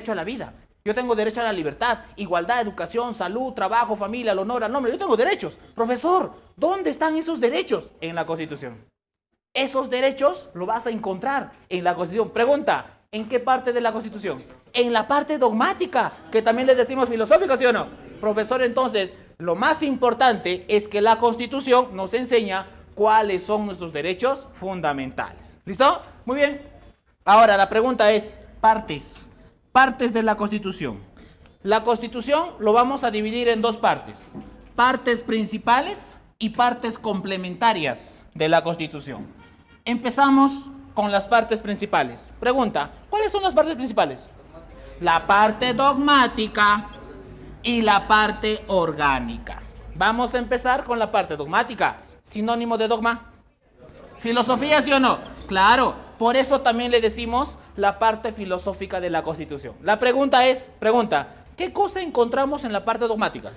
derecho a la vida, yo tengo derecho a la libertad, igualdad, educación, salud, trabajo, familia, el honor, al nombre. Yo tengo derechos. Profesor, ¿dónde están esos derechos? En la Constitución. Esos derechos los vas a encontrar en la Constitución. Pregunta, ¿en qué parte de la Constitución? En la parte dogmática, que también le decimos filosófica, ¿sí o no? Profesor, entonces, lo más importante es que la Constitución nos enseña cuáles son nuestros derechos fundamentales. ¿Listo? Muy bien. Ahora, la pregunta es, partes de la Constitución. La Constitución lo vamos a dividir en dos partes. Partes principales y partes complementarias de la Constitución. Empezamos con las partes principales. Pregunta, ¿cuáles son las partes principales? La parte dogmática y la parte orgánica. Vamos a empezar con la parte dogmática. Sinónimo de dogma. ¿Filosofía, sí o no? Claro, por eso también le decimos la parte filosófica de la Constitución. La pregunta es, ¿qué cosa encontramos en la parte dogmática?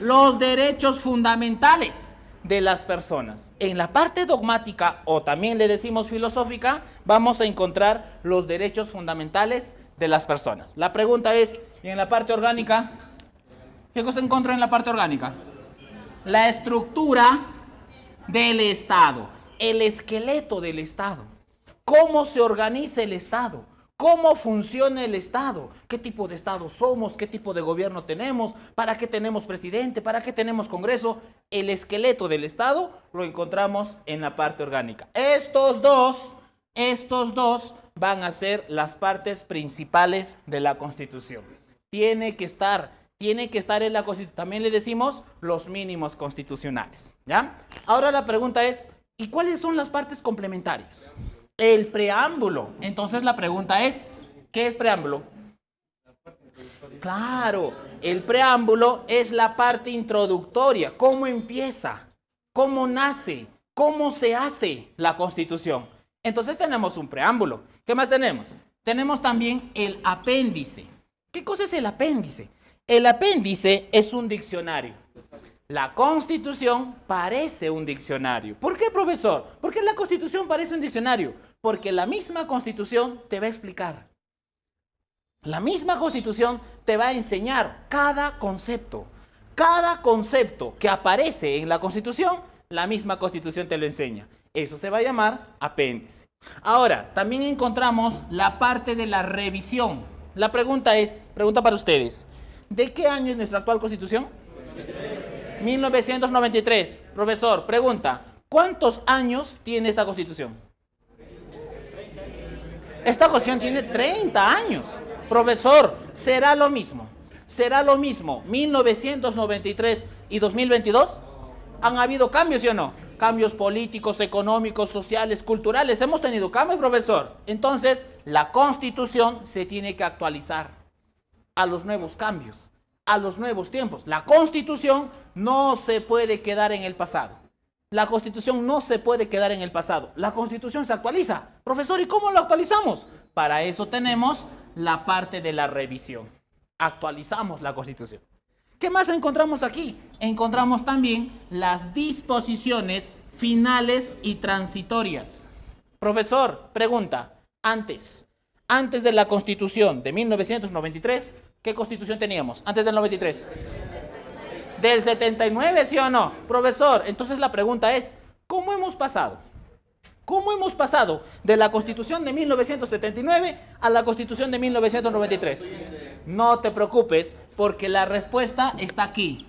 Los derechos fundamentales de las personas. En la parte dogmática, o también le decimos filosófica, vamos a encontrar los derechos fundamentales de las personas. La pregunta es, ¿y en la parte orgánica? ¿Qué cosa encuentra en la parte orgánica? La estructura del Estado, el esqueleto del Estado. ¿Cómo se organiza el Estado? ¿Cómo funciona el Estado? ¿Qué tipo de Estado somos? ¿Qué tipo de gobierno tenemos? ¿Para qué tenemos presidente? ¿Para qué tenemos Congreso? El esqueleto del Estado lo encontramos en la parte orgánica. Estos dos van a ser las partes principales de la Constitución. Tiene que estar en la Constitución. También le decimos los mínimos constitucionales, ¿ya? Ahora la pregunta es, ¿y cuáles son las partes complementarias? El preámbulo. Entonces la pregunta es, ¿qué es preámbulo? Claro, el preámbulo es la parte introductoria. ¿Cómo empieza? ¿Cómo nace? ¿Cómo se hace la Constitución? Entonces tenemos un preámbulo. ¿Qué más tenemos? Tenemos también el apéndice. ¿Qué cosa es el apéndice? El apéndice es un diccionario. La Constitución parece un diccionario. ¿Por qué, profesor? ¿Por qué la Constitución parece un diccionario? Porque la misma Constitución te va a explicar. La misma Constitución te va a enseñar cada concepto. Cada concepto que aparece en la Constitución, la misma Constitución te lo enseña. Eso se va a llamar apéndice. Ahora, también encontramos la parte de la revisión. La pregunta para ustedes, ¿de qué año es nuestra actual Constitución? 1993. Profesor, pregunta, ¿cuántos años tiene esta Constitución? Esta Constitución tiene 30 años. Profesor, ¿será lo mismo? ¿Será lo mismo 1993 y 2022? ¿Han habido cambios, sí o no? Cambios políticos, económicos, sociales, culturales. Hemos tenido cambios, profesor. Entonces, la Constitución se tiene que actualizar a los nuevos cambios, a los nuevos tiempos. La Constitución no se puede quedar en el pasado. La Constitución no se puede quedar en el pasado. La Constitución se actualiza. Profesor, ¿y cómo lo actualizamos? Para eso tenemos la parte de la revisión. Actualizamos la Constitución. ¿Qué más encontramos aquí? Encontramos también las disposiciones finales y transitorias. Profesor, pregunta, antes de la Constitución de 1993, ¿qué Constitución teníamos antes del 93? Del 79, ¿sí o no? Profesor, entonces la pregunta es, ¿cómo hemos pasado? ¿Cómo hemos pasado de la Constitución de 1979 a la Constitución de 1993? No te preocupes, porque la respuesta está aquí.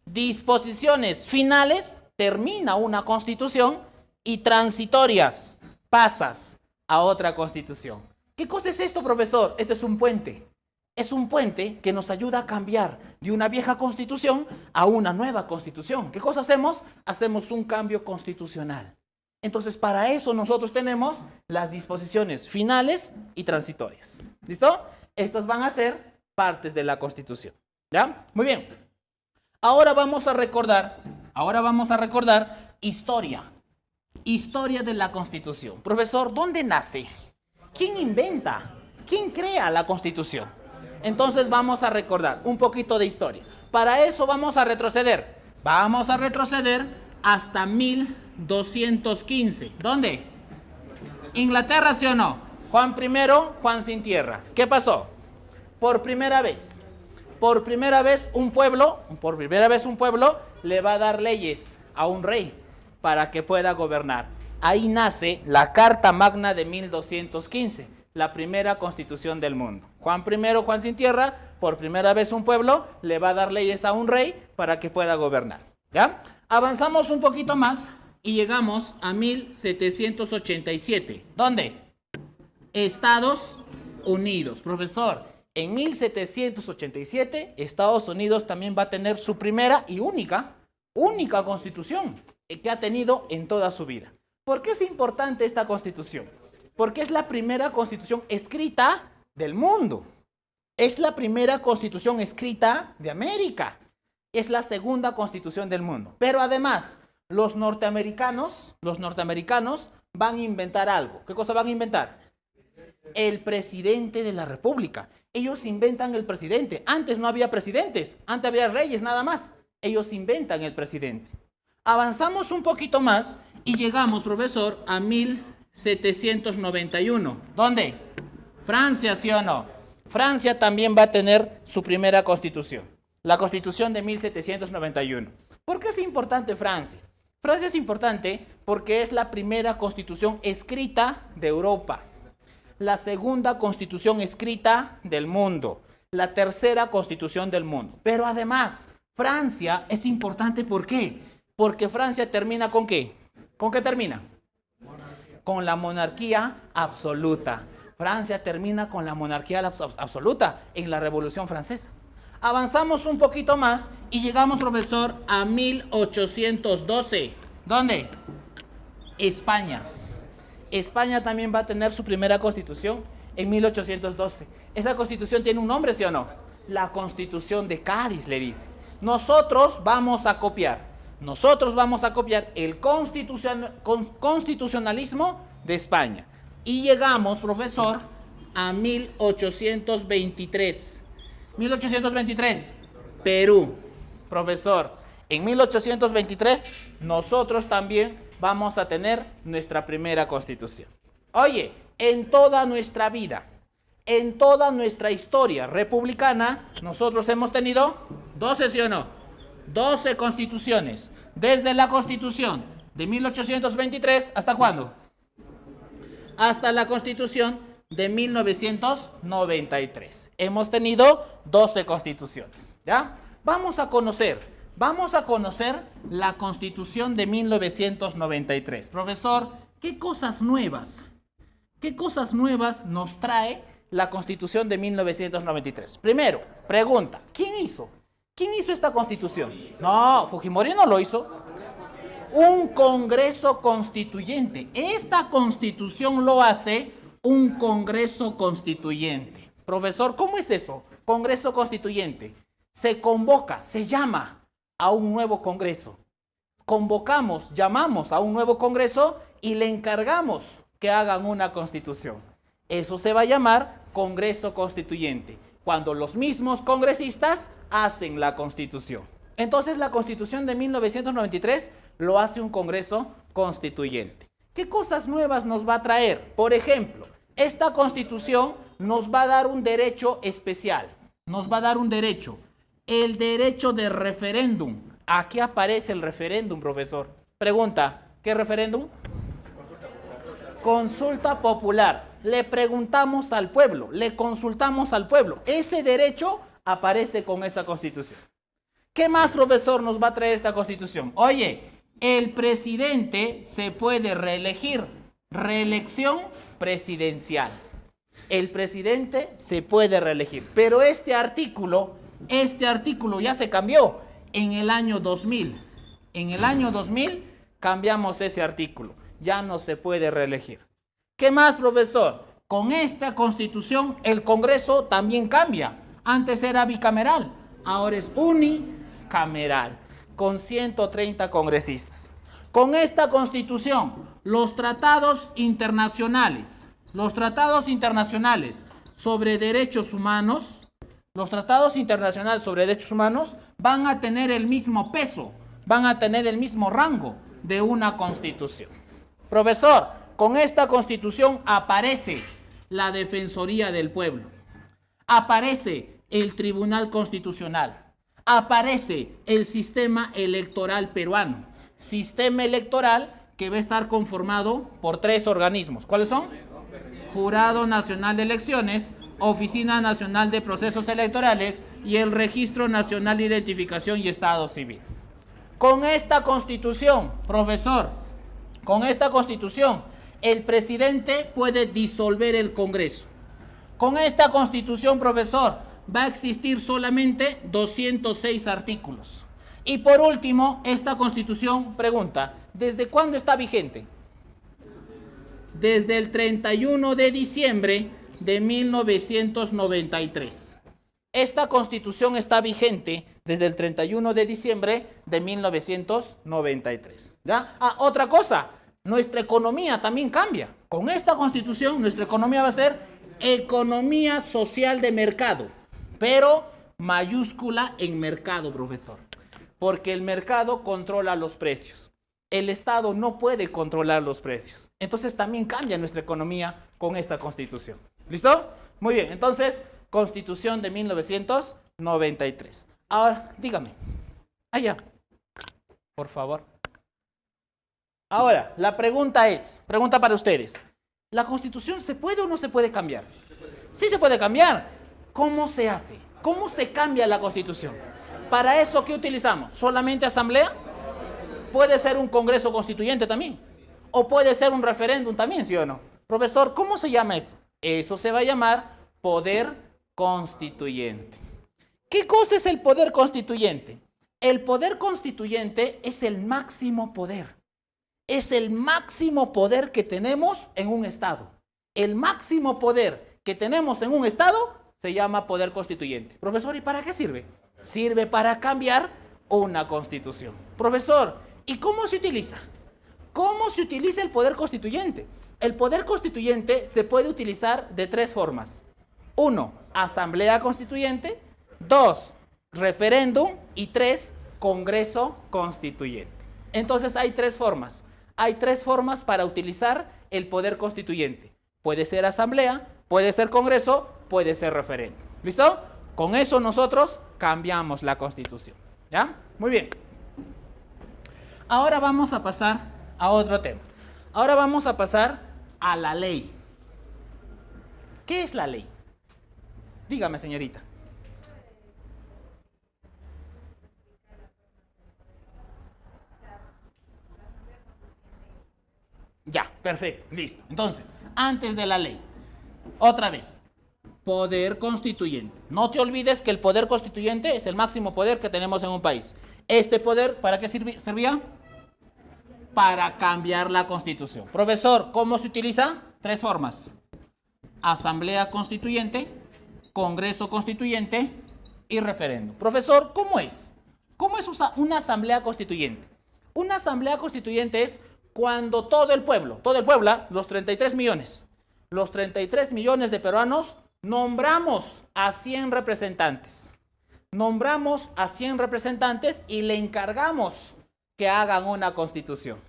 Disposiciones finales, termina una Constitución, y transitorias, pasas a otra Constitución. ¿Qué cosa es esto, profesor? Esto es un puente. Es un puente que nos ayuda a cambiar de una vieja Constitución a una nueva Constitución. ¿Qué cosa hacemos? Hacemos un cambio constitucional. Entonces, para eso nosotros tenemos las disposiciones finales y transitorias. ¿Listo? Estas van a ser partes de la Constitución. ¿Ya? Muy bien. Ahora vamos a recordar historia. Historia de la Constitución. Profesor, ¿dónde nace? ¿Quién inventa? ¿Quién crea la Constitución? Entonces vamos a recordar un poquito de historia. Para eso vamos a retroceder. Vamos a retroceder hasta 1215. ¿Dónde? Inglaterra, ¿sí o no? Juan I, Juan sin tierra. ¿Qué pasó? Por primera vez un pueblo le va a dar leyes a un rey para que pueda gobernar. Ahí nace la Carta Magna de 1215, la primera constitución del mundo. Juan I, Juan sin tierra, por primera vez un pueblo le va a dar leyes a un rey para que pueda gobernar. ¿Ya? Avanzamos un poquito más y llegamos a 1787. ¿Dónde? Estados Unidos. Profesor, en 1787 Estados Unidos también va a tener su primera y única constitución que ha tenido en toda su vida. ¿Por qué es importante esta constitución? Porque es la primera constitución escrita del mundo. Es la primera constitución escrita de América. Es la segunda constitución del mundo. Pero además, los norteamericanos van a inventar algo. ¿Qué cosa van a inventar? El presidente de la República. Ellos inventan el presidente. Antes no había presidentes. Antes había reyes nada más. Ellos inventan el presidente. Avanzamos un poquito más y llegamos, profesor, a 1791. ¿Dónde? Francia, ¿sí o no? Francia también va a tener su primera constitución. La constitución de 1791. ¿Por qué es importante Francia? Francia es importante porque es la primera constitución escrita de Europa. La segunda constitución escrita del mundo. La tercera constitución del mundo. Pero además, Francia es importante, ¿por qué? Porque Francia termina ¿con qué? ¿Con qué termina? Con la monarquía absoluta. Francia termina con la monarquía absoluta en la Revolución Francesa. Avanzamos un poquito más y llegamos, profesor, a 1812. ¿Dónde? España. España también va a tener su primera constitución en 1812. Esa constitución tiene un nombre, ¿sí o no? La Constitución de Cádiz, le dice. Nosotros vamos a copiar el constitucionalismo de España. Y llegamos, profesor, a 1823. 1823, Perú. Profesor, en 1823 nosotros también vamos a tener nuestra primera constitución. Oye, en toda nuestra vida, en toda nuestra historia republicana, nosotros hemos tenido 12, ¿sí o no? 12 constituciones. Desde la constitución de 1823, ¿hasta cuándo? Hasta la constitución de 1993. Hemos tenido 12 constituciones. ¿Ya? Vamos a conocer la constitución de 1993. Profesor, ¿qué cosas nuevas nos trae la constitución de 1993? Primero, pregunta, ¿quién hizo esta constitución? No, Fujimori no lo hizo. Un congreso constituyente. Esta constitución lo hace un congreso constituyente. Profesor, ¿cómo es eso? Congreso constituyente. Se convoca, se llama a un nuevo congreso. Llamamos a un nuevo congreso y le encargamos que hagan una constitución. Eso se va a llamar congreso constituyente, cuando los mismos congresistas hacen la constitución. Entonces la constitución de 1993 lo hace un congreso constituyente. ¿Qué cosas nuevas nos va a traer? Por ejemplo, esta constitución nos va a dar un derecho especial. Nos va a dar un derecho. El derecho de referéndum. Aquí aparece el referéndum, profesor. Pregunta, ¿qué referéndum? Consulta popular. Le preguntamos al pueblo, le consultamos al pueblo. Ese derecho aparece con esa constitución. ¿Qué más, profesor, nos va a traer esta constitución? Oye, el presidente se puede reelegir. Reelección presidencial. El presidente se puede reelegir. Pero este artículo ya se cambió en el año 2000. En el año 2000 cambiamos ese artículo. Ya no se puede reelegir. ¿Qué más, profesor? Con esta constitución el Congreso también cambia. Antes era bicameral, ahora es unicameral, con 130 congresistas. Con esta constitución, los tratados internacionales sobre derechos humanos, van a tener el mismo peso, van a tener el mismo rango de una constitución. Profesor, con esta constitución aparece la Defensoría del Pueblo, aparece el Tribunal Constitucional, aparece el sistema electoral peruano, sistema electoral que va a estar conformado por 3 organismos. ¿Cuáles son? Jurado Nacional de Elecciones, Oficina Nacional de Procesos Electorales y el Registro Nacional de Identificación y Estado Civil. Con esta constitución, profesor, con esta constitución, el presidente puede disolver el Congreso. Con esta constitución, profesor, va a existir solamente 206 artículos. Y por último, esta constitución pregunta, ¿desde cuándo está vigente? Desde el 31 de diciembre de 1993. Esta constitución está vigente desde el 31 de diciembre de 1993. ¿Ya? Otra cosa, nuestra economía también cambia. Con esta constitución, nuestra economía va a ser economía social de mercado, pero mayúscula en mercado, profesor. Porque el mercado controla los precios. El Estado no puede controlar los precios. Entonces también cambia nuestra economía con esta constitución. ¿Listo? Muy bien, entonces, constitución de 1993. Ahora, dígame. Allá, por favor. Ahora, la pregunta es, pregunta para ustedes. ¿La constitución se puede o no se puede cambiar? Sí se puede cambiar. ¿Cómo se hace? ¿Cómo se cambia la constitución? ¿Para eso qué utilizamos? ¿Solamente asamblea? Puede ser un congreso constituyente también. O puede ser un referéndum también, ¿sí o no? Profesor, ¿cómo se llama eso? Eso se va a llamar poder constituyente. ¿Qué cosa es el poder constituyente? El poder constituyente es el máximo poder. Es el máximo poder que tenemos en un Estado. El máximo poder que tenemos en un Estado se llama poder constituyente. Profesor, ¿y para qué sirve? Sirve para cambiar una constitución. Profesor, ¿y cómo se utiliza? ¿Cómo se utiliza el poder constituyente? El poder constituyente se puede utilizar de 3 formas. 1, asamblea constituyente. 2, referéndum. Y 3, congreso constituyente. Entonces hay 3 formas. Hay 3 formas para utilizar el poder constituyente. Puede ser asamblea, puede ser congreso, puede ser referéndum. ¿Listo? Con eso nosotros cambiamos la constitución. ¿Ya? Muy bien. Ahora vamos a pasar a otro tema. Ahora vamos a pasar a la ley. ¿Qué es la ley? Dígame, señorita. Ya, perfecto, listo. Entonces, antes de la ley, otra vez, poder constituyente. No te olvides que el poder constituyente es el máximo poder que tenemos en un país. Este poder, ¿para qué servía? Para cambiar la constitución. Profesor, ¿cómo se utiliza? 3 formas. Asamblea constituyente, congreso constituyente y referéndum. Profesor, ¿cómo es? ¿Cómo es una asamblea constituyente? Una asamblea constituyente es cuando todo el pueblo, los 33 millones de peruanos, nombramos a 100 representantes. Nombramos a 100 representantes y le encargamos que hagan una constitución.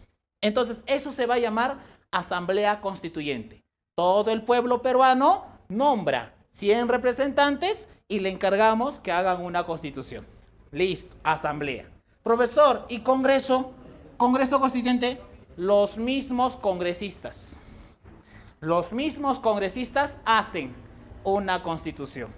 Entonces, eso se va a llamar asamblea constituyente. Todo el pueblo peruano nombra 100 representantes y le encargamos que hagan una constitución. Listo, asamblea. Profesor, ¿y congreso? Congreso constituyente, los mismos congresistas. Los mismos congresistas hacen una constitución.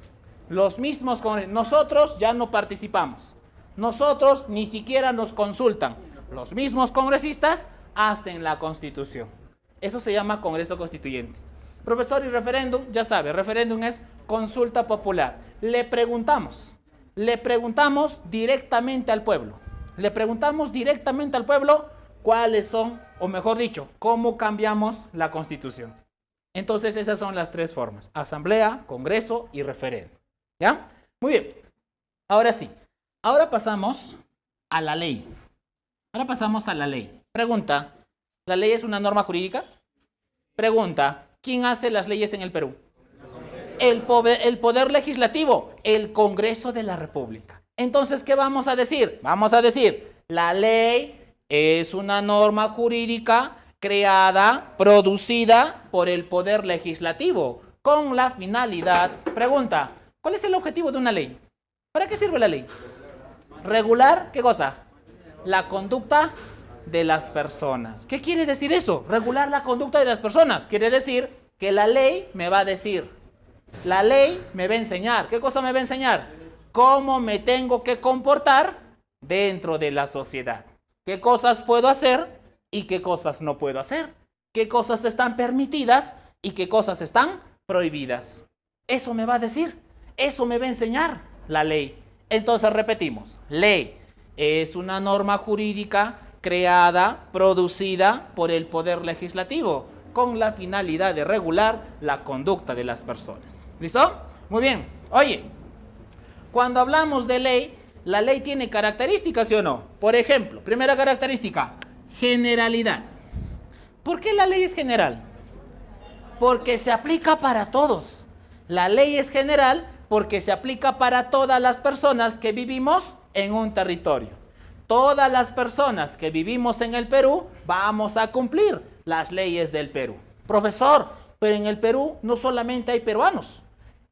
Los mismos congresistas. Nosotros ya no participamos. Nosotros ni siquiera nos consultan. Los mismos congresistas hacen la constitución. Eso se llama congreso constituyente. Profesor, y referéndum, ya sabe, referéndum es consulta popular. Le preguntamos directamente al pueblo. Le preguntamos directamente al pueblo cuáles son, o mejor dicho, cómo cambiamos la constitución. Entonces esas son las 3 formas: asamblea, congreso y referéndum. ¿Ya? Muy bien. Ahora sí. Ahora pasamos a la ley. Pregunta, ¿la ley es una norma jurídica? Pregunta, ¿quién hace las leyes en el Perú? El poder legislativo, el Congreso de la República. Entonces, ¿qué vamos a decir? Vamos a decir, la ley es una norma jurídica creada, producida por el poder legislativo, con la finalidad. Pregunta, ¿cuál es el objetivo de una ley? ¿Para qué sirve la ley? Regular, ¿qué cosa? La conducta de las personas. ¿Qué quiere decir eso? Regular la conducta de las personas. Quiere decir que la ley me va a decir, la ley me va a enseñar. ¿Qué cosa me va a enseñar? Cómo me tengo que comportar dentro de la sociedad. ¿Qué cosas puedo hacer y qué cosas no puedo hacer? ¿Qué cosas están permitidas y qué cosas están prohibidas? Eso me va a decir, eso me va a enseñar la ley. Entonces repetimos, ley es una norma jurídica creada, producida por el Poder Legislativo con la finalidad de regular la conducta de las personas. ¿Listo? Muy bien. Oye, cuando hablamos de ley, la ley tiene características, ¿sí o no? Por ejemplo, primera característica, generalidad. ¿Por qué la ley es general? Porque se aplica para todos. La ley es general porque se aplica para todas las personas que vivimos en un territorio. Todas las personas que vivimos en el Perú vamos a cumplir las leyes del Perú. Profesor, pero en el Perú no solamente hay peruanos.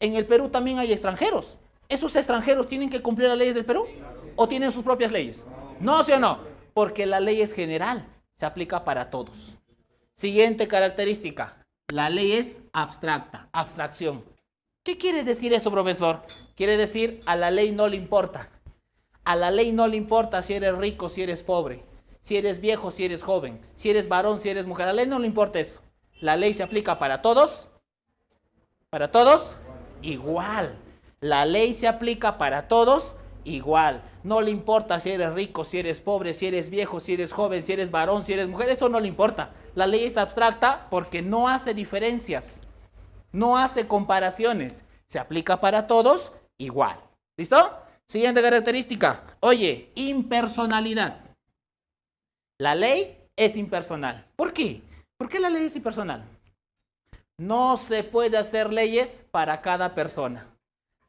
En el Perú también hay extranjeros. ¿Esos extranjeros tienen que cumplir las leyes del Perú? ¿O tienen sus propias leyes? No, ¿sí o no? Porque la ley es general, se aplica para todos. Siguiente característica, la ley es abstracta, abstracción. ¿Qué quiere decir eso, profesor? Quiere decir, a la ley no le importa. A la ley no le importa si eres rico, si eres pobre, si eres viejo, si eres joven, si eres varón, si eres mujer. A la ley no le importa eso. La ley se aplica para todos igual. La ley se aplica para todos igual. No le importa si eres rico, si eres pobre, si eres viejo, si eres joven, si eres varón, si eres mujer. Eso no le importa. La ley es abstracta porque no hace diferencias. No hace comparaciones. Se aplica para todos igual. ¿Listo? Siguiente característica. Oye, impersonalidad. La ley es impersonal. ¿Por qué? ¿Por qué la ley es impersonal? No se puede hacer leyes para cada persona.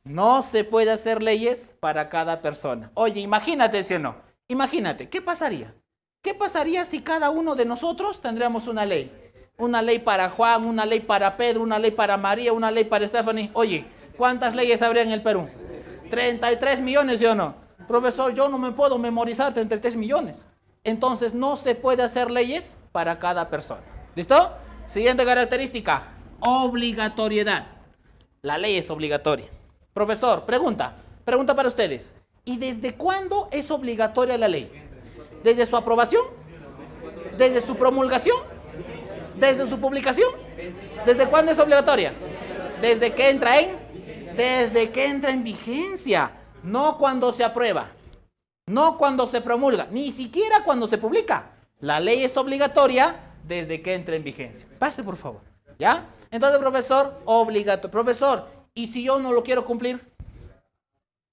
No se puede hacer leyes para cada persona. Oye, imagínate, ¿sí o no? Imagínate, ¿qué pasaría? ¿Qué pasaría si cada uno de nosotros tendríamos una ley? Una ley para Juan, una ley para Pedro, una ley para María, una ley para Stephanie. Oye, ¿cuántas leyes habría en el Perú? 33 millones, ¿sí o no? Profesor, yo no me puedo memorizar 33 millones. Entonces no se puede hacer leyes para cada persona. ¿Listo? Siguiente característica, obligatoriedad. La ley es obligatoria. Profesor, pregunta para ustedes. ¿Y desde cuándo es obligatoria la ley? ¿Desde su aprobación? ¿Desde su promulgación? ¿Desde su publicación? ¿Desde cuándo es obligatoria? Desde que entra en vigencia. No cuando se aprueba. No cuando se promulga. Ni siquiera cuando se publica. La ley es obligatoria desde que entra en vigencia. Pase, por favor. ¿Ya? Entonces, profesor, obligatorio. Profesor, ¿y si yo no lo quiero cumplir?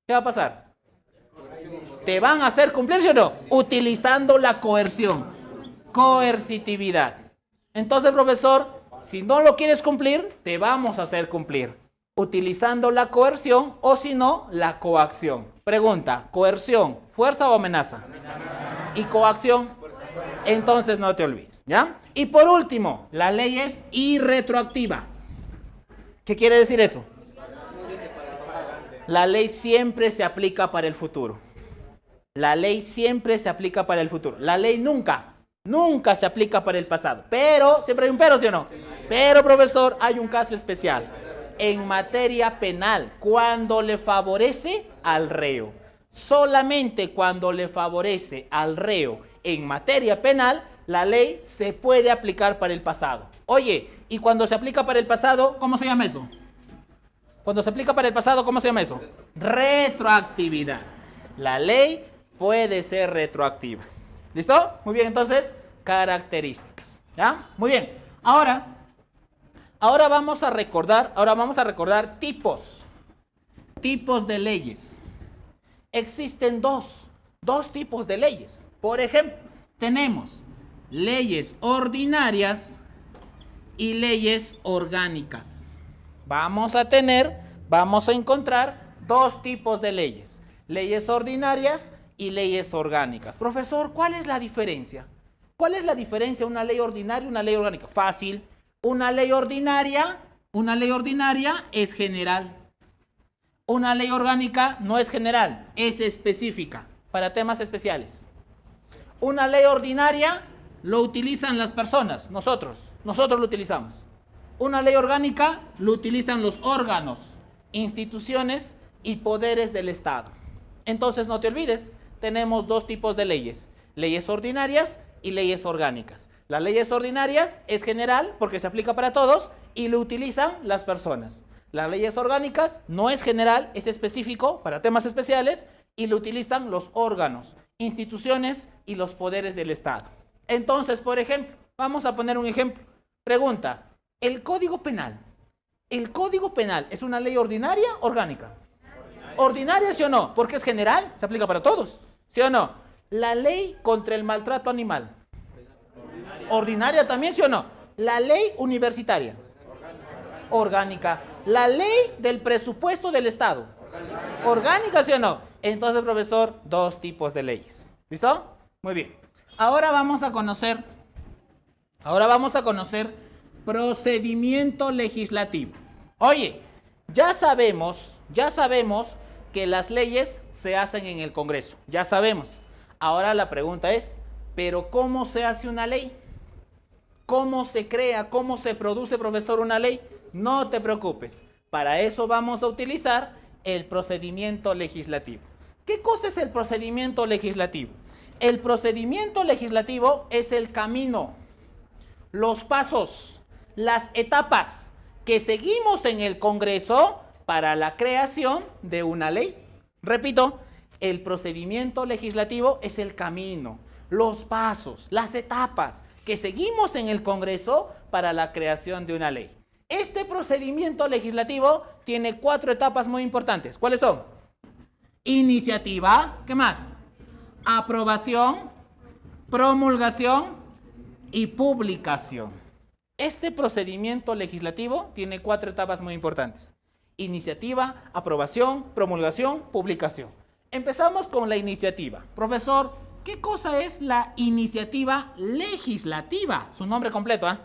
¿Qué va a pasar? ¿Te van a hacer cumplir, sí o no? Utilizando la coerción. Coercitividad. Entonces, profesor, si no lo quieres cumplir, te vamos a hacer cumplir. Utilizando la coerción o si no, la coacción. Pregunta, ¿coerción, fuerza o amenaza? ¿Y coacción? Entonces no te olvides, ¿ya? Y por último, la ley es irretroactiva. ¿Qué quiere decir eso? La ley siempre se aplica para el futuro. La ley siempre se aplica para el futuro. La ley nunca se aplica para el pasado. Pero, siempre hay un pero, ¿sí o no? Pero, profesor, hay un caso especial. En materia penal, cuando le favorece al reo. Solamente cuando le favorece al reo en materia penal, la ley se puede aplicar para el pasado. Oye, ¿y cuando se aplica para el pasado, cómo se llama eso? Cuando se aplica para el pasado, ¿cómo se llama eso? Retroactividad. La ley puede ser retroactiva. ¿Listo? Muy bien, entonces, características. ¿Ya? Muy bien. Ahora vamos a recordar tipos de leyes. Existen dos tipos de leyes. Por ejemplo, tenemos leyes ordinarias y leyes orgánicas. Vamos a encontrar dos tipos de leyes. Leyes ordinarias y leyes orgánicas. Profesor, ¿cuál es la diferencia? ¿Cuál es la diferencia una ley ordinaria y una ley orgánica? Fácil. Una ley ordinaria Una ley ordinaria es general. Una ley orgánica no es general, es específica, para temas especiales. Una ley ordinaria lo utilizan las personas, nosotros lo utilizamos. Una ley orgánica lo utilizan los órganos, instituciones y poderes del Estado. Entonces no te olvides, tenemos dos tipos de leyes, leyes ordinarias y leyes orgánicas. Las leyes ordinarias es general porque se aplica para todos y lo utilizan las personas. Las leyes orgánicas no es general, es específico para temas especiales y lo utilizan los órganos, instituciones y los poderes del Estado. Entonces, por ejemplo, vamos a poner un ejemplo. Pregunta, ¿el Código Penal es una ley ordinaria o orgánica? Ordinaria, ¿sí o no? Porque es general, se aplica para todos, ¿sí o no? La ley contra el maltrato animal. Ordinaria también, ¿sí o no? La ley universitaria. Orgánica. La ley del presupuesto del Estado. Orgánica, ¿sí o no? Entonces, profesor, dos tipos de leyes. ¿Listo? Muy bien. Ahora vamos a conocer procedimiento legislativo. Oye, ya sabemos que las leyes se hacen en el Congreso. Ya sabemos. Ahora la pregunta es, ¿pero cómo se hace una ley? ¿Cómo se crea, cómo se produce, profesor, una ley? No te preocupes. Para eso vamos a utilizar el procedimiento legislativo. ¿Qué cosa es el procedimiento legislativo? El procedimiento legislativo es el camino, los pasos, las etapas que seguimos en el Congreso para la creación de una ley. Repito, el procedimiento legislativo es el camino, los pasos, las etapas que seguimos en el Congreso para la creación de una ley. Este procedimiento legislativo tiene 4 etapas muy importantes. ¿Cuáles son? Iniciativa, ¿qué más? Aprobación, promulgación y publicación. Este procedimiento legislativo tiene 4 etapas muy importantes. Iniciativa, aprobación, promulgación, publicación. Empezamos con la iniciativa. Profesor, ¿qué cosa es la iniciativa legislativa? Su nombre completo, ¿ah?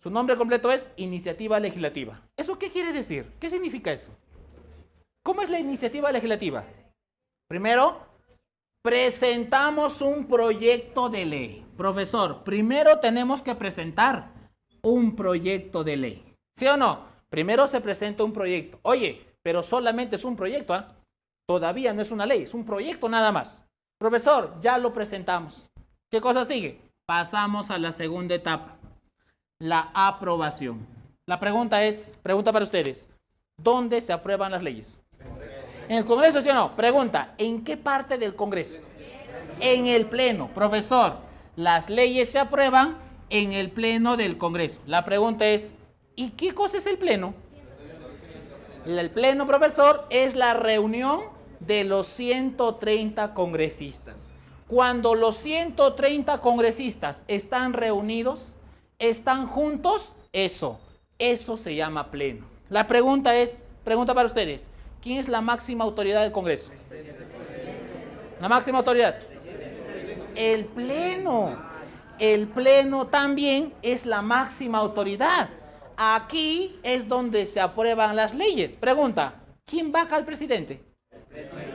Su nombre completo es iniciativa legislativa. ¿Eso qué quiere decir? ¿Qué significa eso? ¿Cómo es la iniciativa legislativa? Primero, presentamos un proyecto de ley. Profesor, primero tenemos que presentar un proyecto de ley. ¿Sí o no? Primero se presenta un proyecto. Oye, pero solamente es un proyecto, ¿ah? Todavía no es una ley, es un proyecto nada más. Profesor, ya lo presentamos. ¿Qué cosa sigue? Pasamos a la segunda etapa, la aprobación. La pregunta para ustedes, ¿dónde se aprueban las leyes? ¿En el Congreso, sí o no? Pregunta, ¿en qué parte del Congreso? En el Pleno. Profesor, las leyes se aprueban en el Pleno del Congreso. La pregunta es, ¿y qué cosa es el Pleno? El Pleno, profesor, es la reunión de los 130 congresistas. Cuando los 130 congresistas están reunidos, están juntos, eso se llama Pleno. La pregunta para ustedes, ¿quién es la máxima autoridad del Congreso? La máxima autoridad. El Pleno. El Pleno también es la máxima autoridad. Aquí es donde se aprueban las leyes. Pregunta, ¿quién vaca al presidente?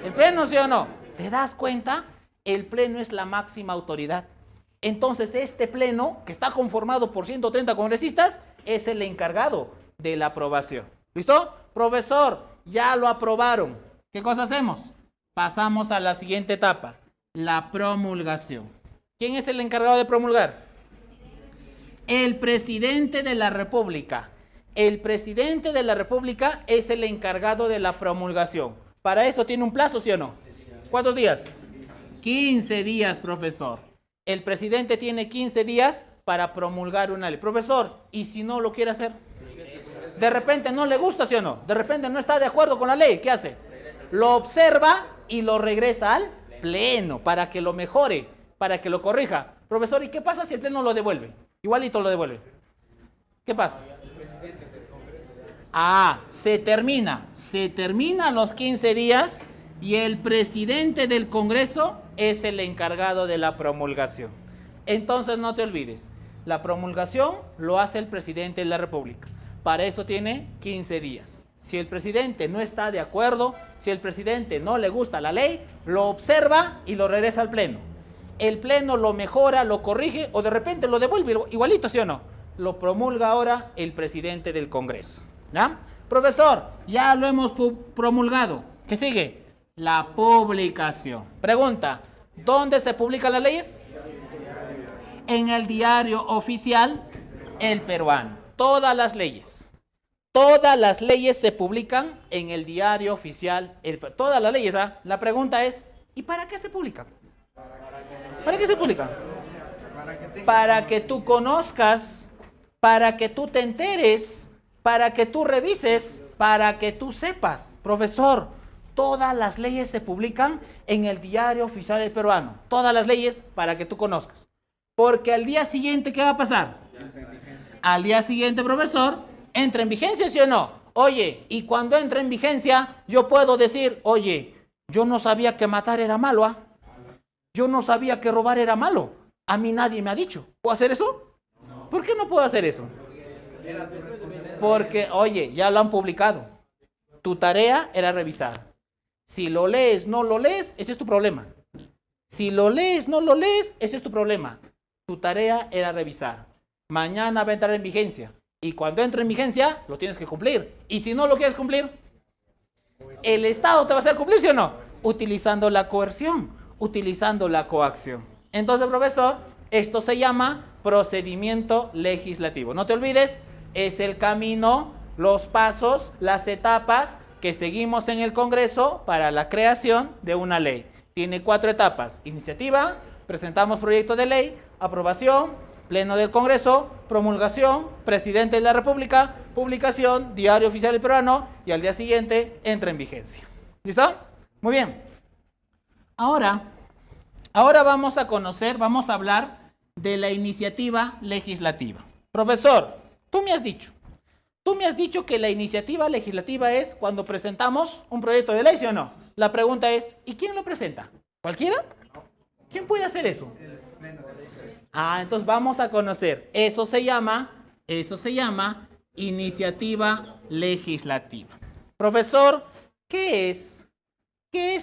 ¿El Pleno, sí o no? ¿Te das cuenta? El Pleno es la máxima autoridad. Entonces, este Pleno, que está conformado por 130 congresistas, es el encargado de la aprobación. ¿Listo? Profesor, ya lo aprobaron. ¿Qué cosa hacemos? Pasamos a la siguiente etapa, la promulgación. ¿Quién es el encargado de promulgar? El presidente de la República. El presidente de la República es el encargado de la promulgación. Para eso tiene un plazo, ¿sí o no? ¿Cuántos días? 15 días, profesor. El presidente tiene 15 días para promulgar una ley. Profesor, ¿y si no lo quiere hacer? De repente no le gusta, ¿sí o no? De repente no está de acuerdo con la ley. ¿Qué hace? Lo observa y lo regresa al Pleno para que lo mejore, para que lo corrija. Profesor, ¿y qué pasa si el Pleno lo devuelve? Igualito lo devuelve. ¿Qué pasa? Se termina los 15 días y el presidente del Congreso es el encargado de la promulgación. Entonces no te olvides, la promulgación lo hace el presidente de la República. para eso tiene 15 días. Si el presidente no está de acuerdo, si el presidente no le gusta la ley, lo observa y lo regresa al pleno. El pleno lo mejora, lo corrige o de repente lo devuelve igualito, ¿sí o no? Lo promulga ahora el presidente del Congreso. ¿Ya? Profesor, ya lo hemos promulgado. ¿Qué sigue? La publicación. Pregunta, ¿dónde se publican las leyes? En el diario oficial El Peruano. Todas las leyes se publican en el diario oficial. Todas las leyes, ¿ah? La pregunta es, ¿y para qué se publican? ¿Para qué se publican? Para que tú conozcas, para que tú te enteres, para que tú revises, para que tú sepas. Profesor, todas las leyes se publican en el diario oficial del Peruano. Todas las leyes para que tú conozcas. Porque al día siguiente, ¿qué va a pasar? Al día siguiente, profesor, ¿entra en vigencia, sí o no? Oye, y cuando entra en vigencia, yo puedo decir, oye, yo no sabía que matar era malo, ¿ah? Yo no sabía que robar era malo. A mí nadie me ha dicho. ¿Puedo hacer eso? ¿Por qué no puedo hacer eso? Porque, oye, ya lo han publicado. Tu tarea era revisar. Si lo lees, no lo lees, ese es tu problema. Si lo lees, no lo lees, ese es tu problema. Tu tarea era revisar. Mañana va a entrar en vigencia. Y cuando entre en vigencia, lo tienes que cumplir. Y si no lo quieres cumplir, el Estado te va a hacer cumplir, ¿sí o no? Utilizando la coerción, utilizando la coacción. Entonces, profesor, esto se llama procedimiento legislativo. No te olvides, es el camino, los pasos, las etapas que seguimos en el Congreso para la creación de una ley. Tiene 4 etapas: iniciativa, presentamos proyecto de ley, aprobación, pleno del Congreso, promulgación, presidente de la República, publicación, diario oficial del Peruano y al día siguiente entra en vigencia. ¿Listo? Muy bien. Ahora vamos a hablar de la iniciativa legislativa. Profesor, tú me has dicho que la iniciativa legislativa es cuando presentamos un proyecto de ley, ¿sí o no? La pregunta es, ¿y quién lo presenta? ¿Cualquiera? ¿Quién puede hacer eso? Entonces vamos a conocer. Eso se llama iniciativa legislativa. Profesor, ¿qué es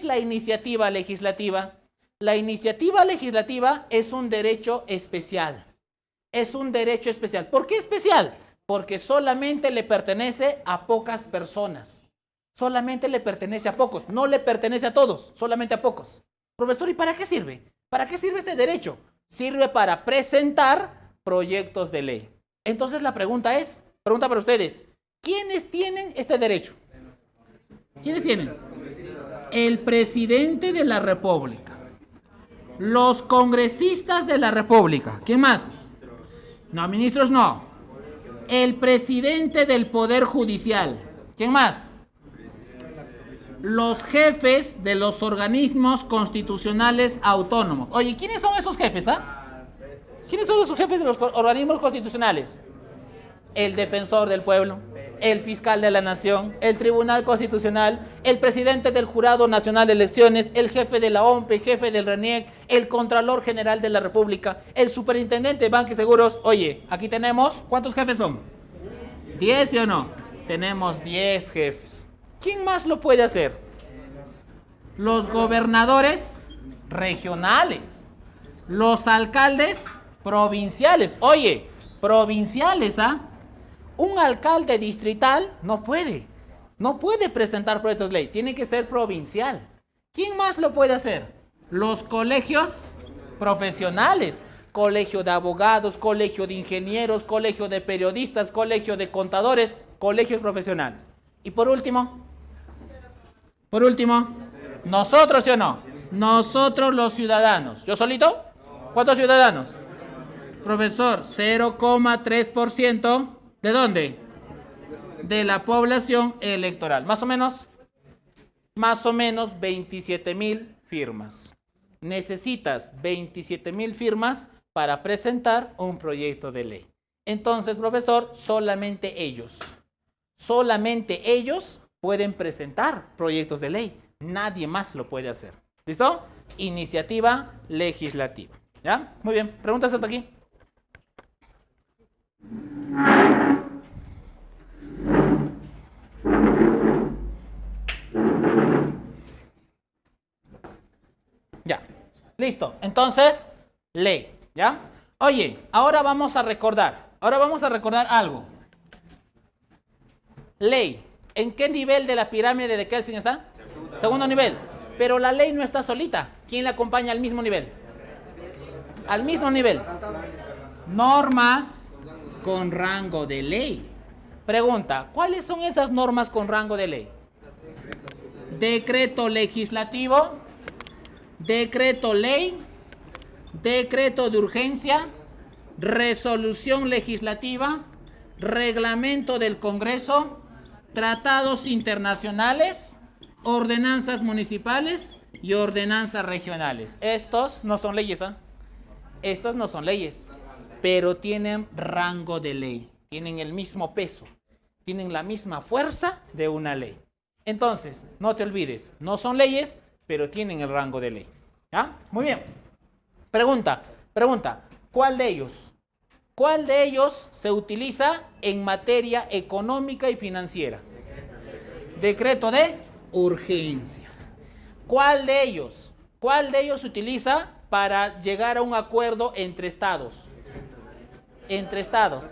la iniciativa legislativa? La iniciativa legislativa es un derecho especial. Es un derecho especial. ¿Por qué especial? Porque solamente le pertenece a pocas personas. Solamente le pertenece a pocos. No le pertenece a todos, solamente a pocos. Profesor, ¿y para qué sirve? ¿Para qué sirve este derecho? Sirve para presentar proyectos de ley. Entonces la pregunta para ustedes, ¿quiénes tienen este derecho? ¿Quiénes tienen? El presidente de la República, los congresistas de la República. ¿Quién más? No, ministros no. El presidente del Poder Judicial. ¿Quién más? Los jefes de los organismos constitucionales autónomos. Oye, ¿quiénes son esos jefes, ¿Quiénes son esos jefes de los organismos constitucionales? El defensor del pueblo, el fiscal de la nación, el tribunal constitucional, el presidente del jurado nacional de elecciones, el jefe de la OMPE, el jefe del RENIEC, el contralor general de la República, el superintendente de Banca y Seguros. Oye, aquí tenemos, ¿cuántos jefes son? 10, ¿sí o no? Tenemos 10 jefes. ¿Quién más lo puede hacer? Los gobernadores regionales, los alcaldes provinciales. Oye, provinciales, Un alcalde distrital no puede presentar proyectos de ley, tiene que ser provincial. ¿Quién más lo puede hacer? Los colegios profesionales, colegio de abogados, colegio de ingenieros, colegio de periodistas, colegio de contadores, colegios profesionales. Y por último, nosotros, ¿sí o no? Nosotros los ciudadanos. ¿Yo solito? ¿Cuántos ciudadanos? Profesor, 0,3%. ¿De dónde? De la población electoral. Más o menos 27,000 firmas. Necesitas 27,000 firmas para presentar un proyecto de ley. Entonces, profesor, solamente ellos pueden presentar proyectos de ley. Nadie más lo puede hacer. ¿Listo? Iniciativa legislativa. ¿Ya? Muy bien. ¿Preguntas hasta aquí? Listo. Entonces, ley. ¿Ya? Oye, ahora vamos a recordar. Ahora vamos a recordar algo. Ley. ¿En qué nivel de la pirámide de Kelsen está? Segundo nivel. Pero la ley no está solita. ¿Quién la acompaña al mismo nivel? Al mismo nivel. Normas con rango de ley. Pregunta, ¿cuáles son esas normas con rango de ley? Decreto legislativo, decreto ley, decreto de urgencia, resolución legislativa, reglamento del Congreso, tratados internacionales, ordenanzas municipales y ordenanzas regionales. Estos no son leyes, ¿eh? Estos no son leyes, pero tienen rango de ley, tienen el mismo peso, tienen la misma fuerza de una ley. Entonces, no te olvides, no son leyes, pero tienen el rango de ley. ¿Ya? Muy bien. Pregunta, ¿cuál de ellos? ¿Cuál de ellos se utiliza en materia económica y financiera? Decreto de urgencia. ¿Cuál de ellos se utiliza para llegar a un acuerdo entre estados? Entre estados.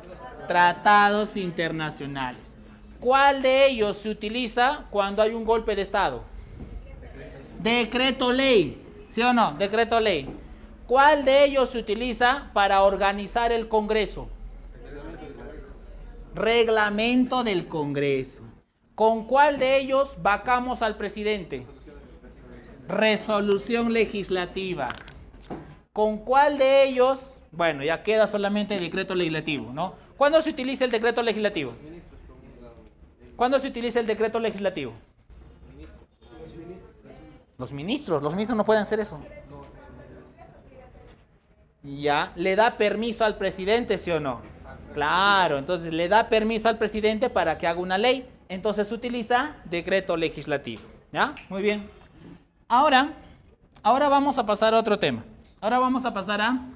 Tratados internacionales. ¿Cuál de ellos se utiliza cuando hay un golpe de estado? Decreto ley. ¿Sí o no? Decreto ley. ¿Cuál de ellos se utiliza para organizar el Congreso? Reglamento del Congreso. ¿Con cuál de ellos vacamos al presidente? Resolución legislativa. ¿Con cuál de ellos? Bueno, ya queda solamente el decreto legislativo, ¿no? ¿Cuándo se utiliza el decreto legislativo? ¿Cuándo se utiliza el decreto legislativo? Los ministros no pueden hacer eso. Ya, ¿le da permiso al presidente, sí o no? Claro, entonces le da permiso al presidente para que haga una ley. Entonces se utiliza decreto legislativo. ¿Ya? Muy bien. Ahora vamos a pasar a otro tema. Ahora vamos a pasar a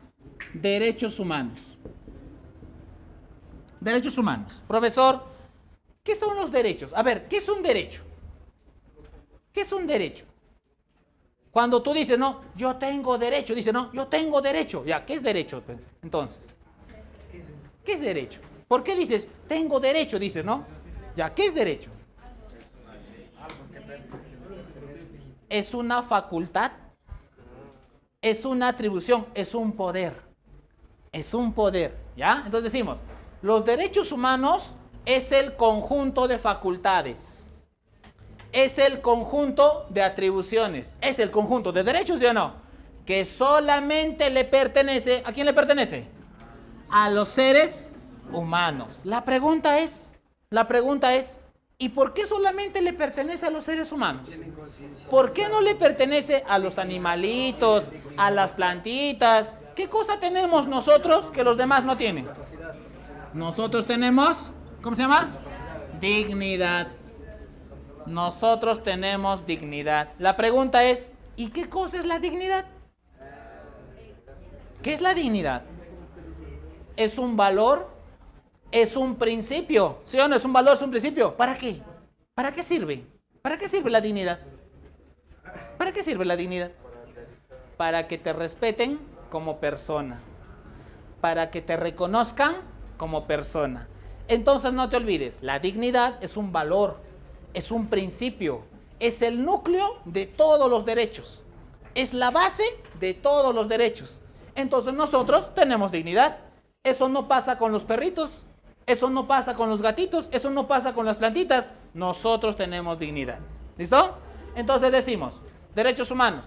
derechos humanos. Derechos humanos. Profesor, ¿qué son los derechos? A ver, ¿qué es un derecho? ¿Qué es un derecho? Cuando tú dices, no, yo tengo derecho, dice, no, yo tengo derecho. Ya, ¿qué es derecho? Pues, entonces, ¿qué es derecho? ¿Por qué dices, tengo derecho? Dices, ¿no? Ya, ¿qué es derecho? Es una facultad, es una atribución, es un poder. Es un poder, ¿ya? Entonces decimos, los derechos humanos es el conjunto de facultades. Es el conjunto de atribuciones. Es el conjunto de derechos, ¿sí o no? Que solamente le pertenece, ¿a quién le pertenece? A los seres humanos. La pregunta es, ¿y por qué solamente le pertenece a los seres humanos? ¿Por qué no le pertenece a los animalitos, a las plantitas? ¿Qué cosa tenemos nosotros que los demás no tienen? Nosotros tenemos, ¿cómo se llama? Dignidad. Nosotros tenemos dignidad. La pregunta es, ¿y qué cosa es la dignidad? ¿Qué es la dignidad? ¿Es un valor? ¿Es un principio? ¿Sí o no? ¿Es un valor? ¿Es un principio? ¿Para qué? ¿Para qué sirve? ¿Para qué sirve la dignidad? ¿Para qué sirve la dignidad? Para que te respeten como persona. Para que te reconozcan como persona. Entonces no te olvides, la dignidad es un valor, es un principio, es el núcleo de todos los derechos. Es la base de todos los derechos. Entonces nosotros tenemos dignidad. Eso no pasa con los perritos. Eso no pasa con los gatitos, eso no pasa con las plantitas. Nosotros tenemos dignidad. ¿Listo? Entonces decimos, derechos humanos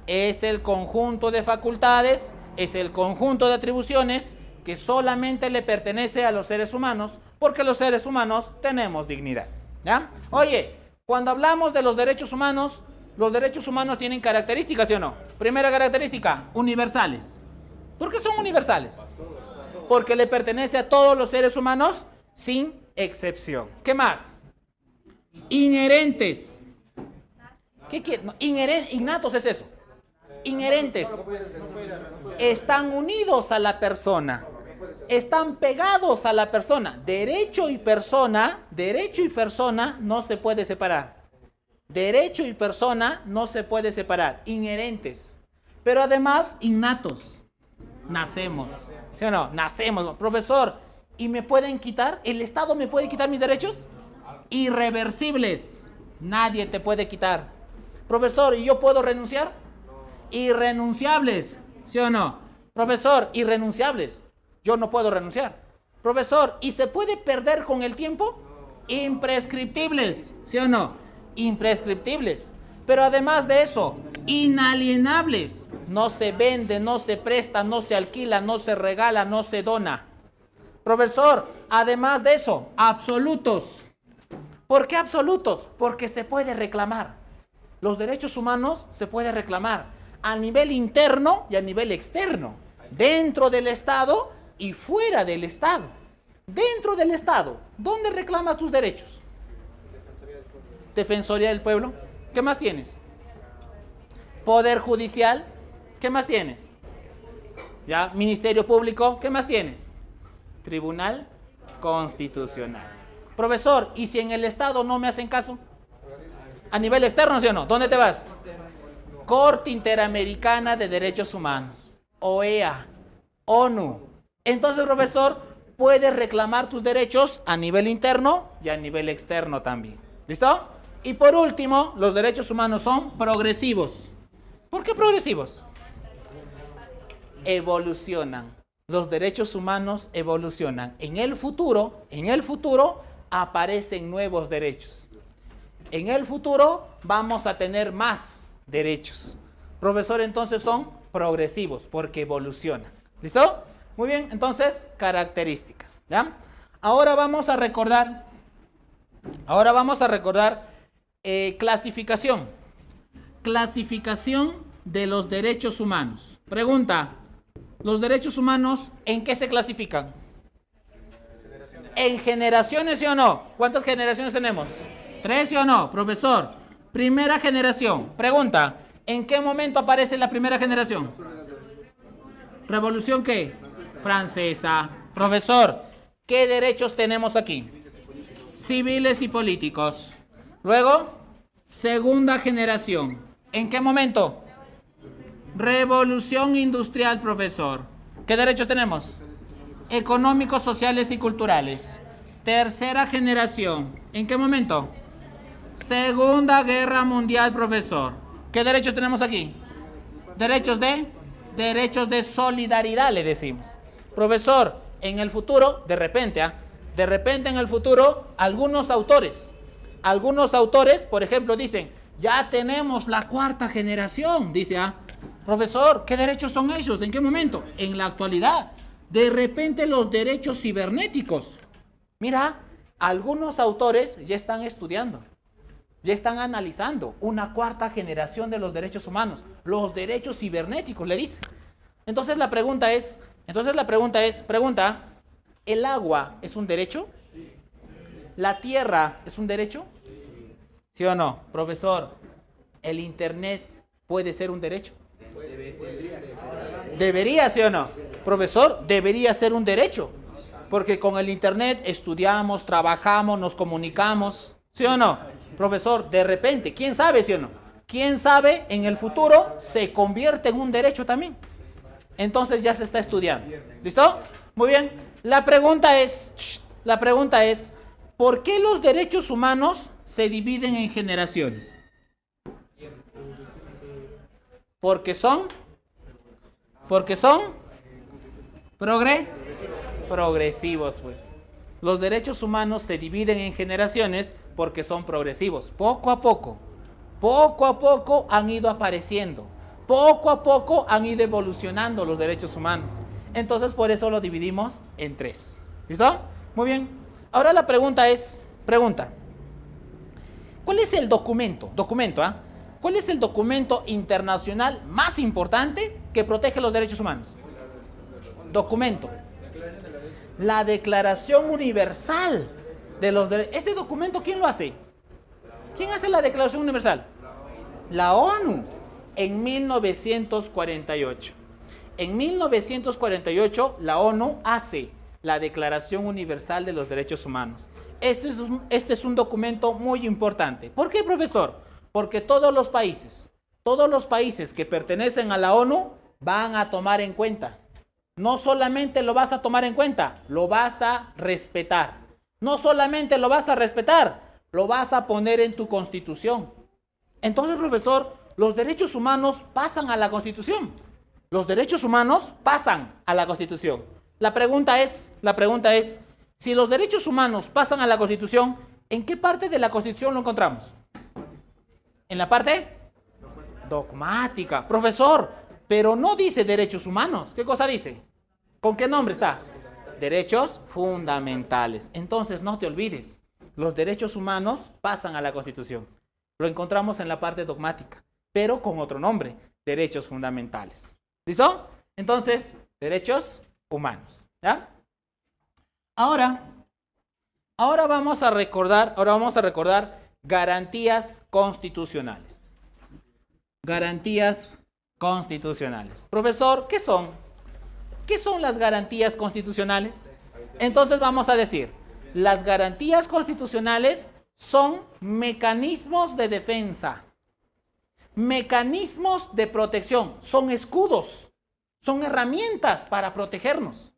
es el conjunto de facultades, es el conjunto de atribuciones que solamente le pertenece a los seres humanos, porque los seres humanos tenemos dignidad. ¿Ya? Oye, cuando hablamos de los derechos humanos tienen características, ¿sí o no? Primera característica, universales. ¿Por qué son universales? Porque le pertenece a todos los seres humanos sin excepción. ¿Qué más? Inherentes. ¿Qué quiere? No, innatos es eso. Inherentes. Están unidos a la persona. Están pegados a la persona. Derecho y persona no se puede separar. Derecho y persona no se puede separar. Inherentes. Pero además, innatos. Nacemos. ¿Sí o no? Nacemos. Profesor, ¿y me pueden quitar? ¿El Estado me puede quitar mis derechos? Irreversibles. Nadie te puede quitar. Profesor, ¿y yo puedo renunciar? Irrenunciables. ¿Sí o no? Profesor, irrenunciables. Yo no puedo renunciar. Profesor, ¿y se puede perder con el tiempo? Imprescriptibles. ¿Sí o no? Imprescriptibles. Pero además de eso, inalienables. No se vende, no se presta, no se alquila, no se regala, no se dona. Profesor, además de eso, absolutos. ¿Por qué absolutos? Porque se puede reclamar. Los derechos humanos se puede reclamar a nivel interno y a nivel externo. Dentro del Estado y fuera del Estado. Dentro del Estado, ¿dónde reclamas tus derechos? Defensoría del Pueblo. ¿Qué más tienes? Poder Judicial. ¿Qué más tienes? ¿Ya? Ministerio Público. ¿Qué más tienes? Tribunal Constitucional. Profesor, ¿y si en el Estado no me hacen caso? A nivel externo, ¿sí o no? ¿Dónde te vas? Corte Interamericana de Derechos Humanos. OEA. ONU. Entonces, profesor, puedes reclamar tus derechos a nivel interno y a nivel externo también. ¿Listo? Y por último, los derechos humanos son progresivos. ¿Por qué progresivos? Evolucionan. Los derechos humanos evolucionan. En el futuro aparecen nuevos derechos. En el futuro vamos a tener más derechos. Profesor, entonces son progresivos porque evolucionan. ¿Listo? Muy bien, entonces, características. ¿Ya? Ahora vamos a recordar clasificación. Clasificación de los derechos humanos. Pregunta, ¿los derechos humanos en qué se clasifican? ¿En generaciones, sí o no? ¿Cuántas generaciones tenemos? 3, ¿sí o no? Profesor, primera generación. Pregunta, ¿en qué momento aparece la primera generación? ¿Revolución qué? Francesa. Profesor, ¿qué derechos tenemos aquí? Civiles y políticos. Luego, segunda generación. ¿En qué momento? Revolución industrial, profesor. ¿Qué derechos tenemos? Económicos, sociales y culturales. Tercera generación. ¿En qué momento? Segunda Guerra Mundial, profesor. ¿Qué derechos tenemos aquí? Derechos de solidaridad, le decimos. Profesor, en el futuro, de repente en el futuro, algunos autores, por ejemplo, dicen, ya tenemos la cuarta generación, dice, profesor, ¿qué derechos son esos? ¿En qué momento? En la actualidad. De repente los derechos cibernéticos. Mira, algunos autores ya están estudiando, ya están analizando una cuarta generación de los derechos humanos, los derechos cibernéticos, le dice. Entonces la pregunta es, ¿el agua es un derecho? ¿La tierra es un derecho? ¿Sí o no? Profesor, ¿el internet puede ser un derecho? ¿Debería, sí o no? Profesor, debería ser un derecho. Porque con el internet estudiamos, trabajamos, nos comunicamos. ¿Sí o no? Profesor, de repente, ¿quién sabe, sí o no? ¿Quién sabe en el futuro se convierte en un derecho también? Entonces ya se está estudiando. ¿Listo? Muy bien. La pregunta es, ¿por qué los derechos humanos se dividen en generaciones? Porque son progresivos, pues. Los derechos humanos se dividen en generaciones porque son progresivos. Poco a poco han ido apareciendo. Poco a poco han ido evolucionando los derechos humanos. Entonces, por eso lo dividimos en 3. ¿Listo? Muy bien. Ahora la pregunta, ¿cuál es el documento? ¿Cuál es el documento internacional más importante que protege los derechos humanos? Documento. La Declaración Universal de los Derechos. ¿Este documento quién lo hace? ¿Quién hace la Declaración Universal? La ONU. En 1948. En 1948 la ONU hace la Declaración Universal de los Derechos Humanos. Este es un documento muy importante. ¿Por qué, profesor? Porque todos los países todos los países que pertenecen a la ONU van a tomar en cuenta. No solamente lo vas a tomar en cuenta, lo vas a respetar. No solamente lo vas a respetar, lo vas a poner en tu constitución. Entonces, profesor, los derechos humanos pasan a la constitución. Los derechos humanos pasan a la constitución. La pregunta es, si los derechos humanos pasan a la constitución, ¿en qué parte de la constitución lo encontramos? ¿En la parte? Dogmática. Profesor, pero no dice derechos humanos. ¿Qué cosa dice? ¿Con qué nombre está? Derechos fundamentales. Entonces, no te olvides, los derechos humanos pasan a la Constitución. Lo encontramos en la parte dogmática, pero con otro nombre, derechos fundamentales. ¿Listo? Entonces, derechos humanos. ¿Ya? Ahora vamos a recordar garantías constitucionales. Garantías constitucionales. Profesor, ¿qué son? ¿Qué son las garantías constitucionales? Entonces vamos a decir, las garantías constitucionales son mecanismos de defensa, mecanismos de protección, son escudos, son herramientas para protegernos.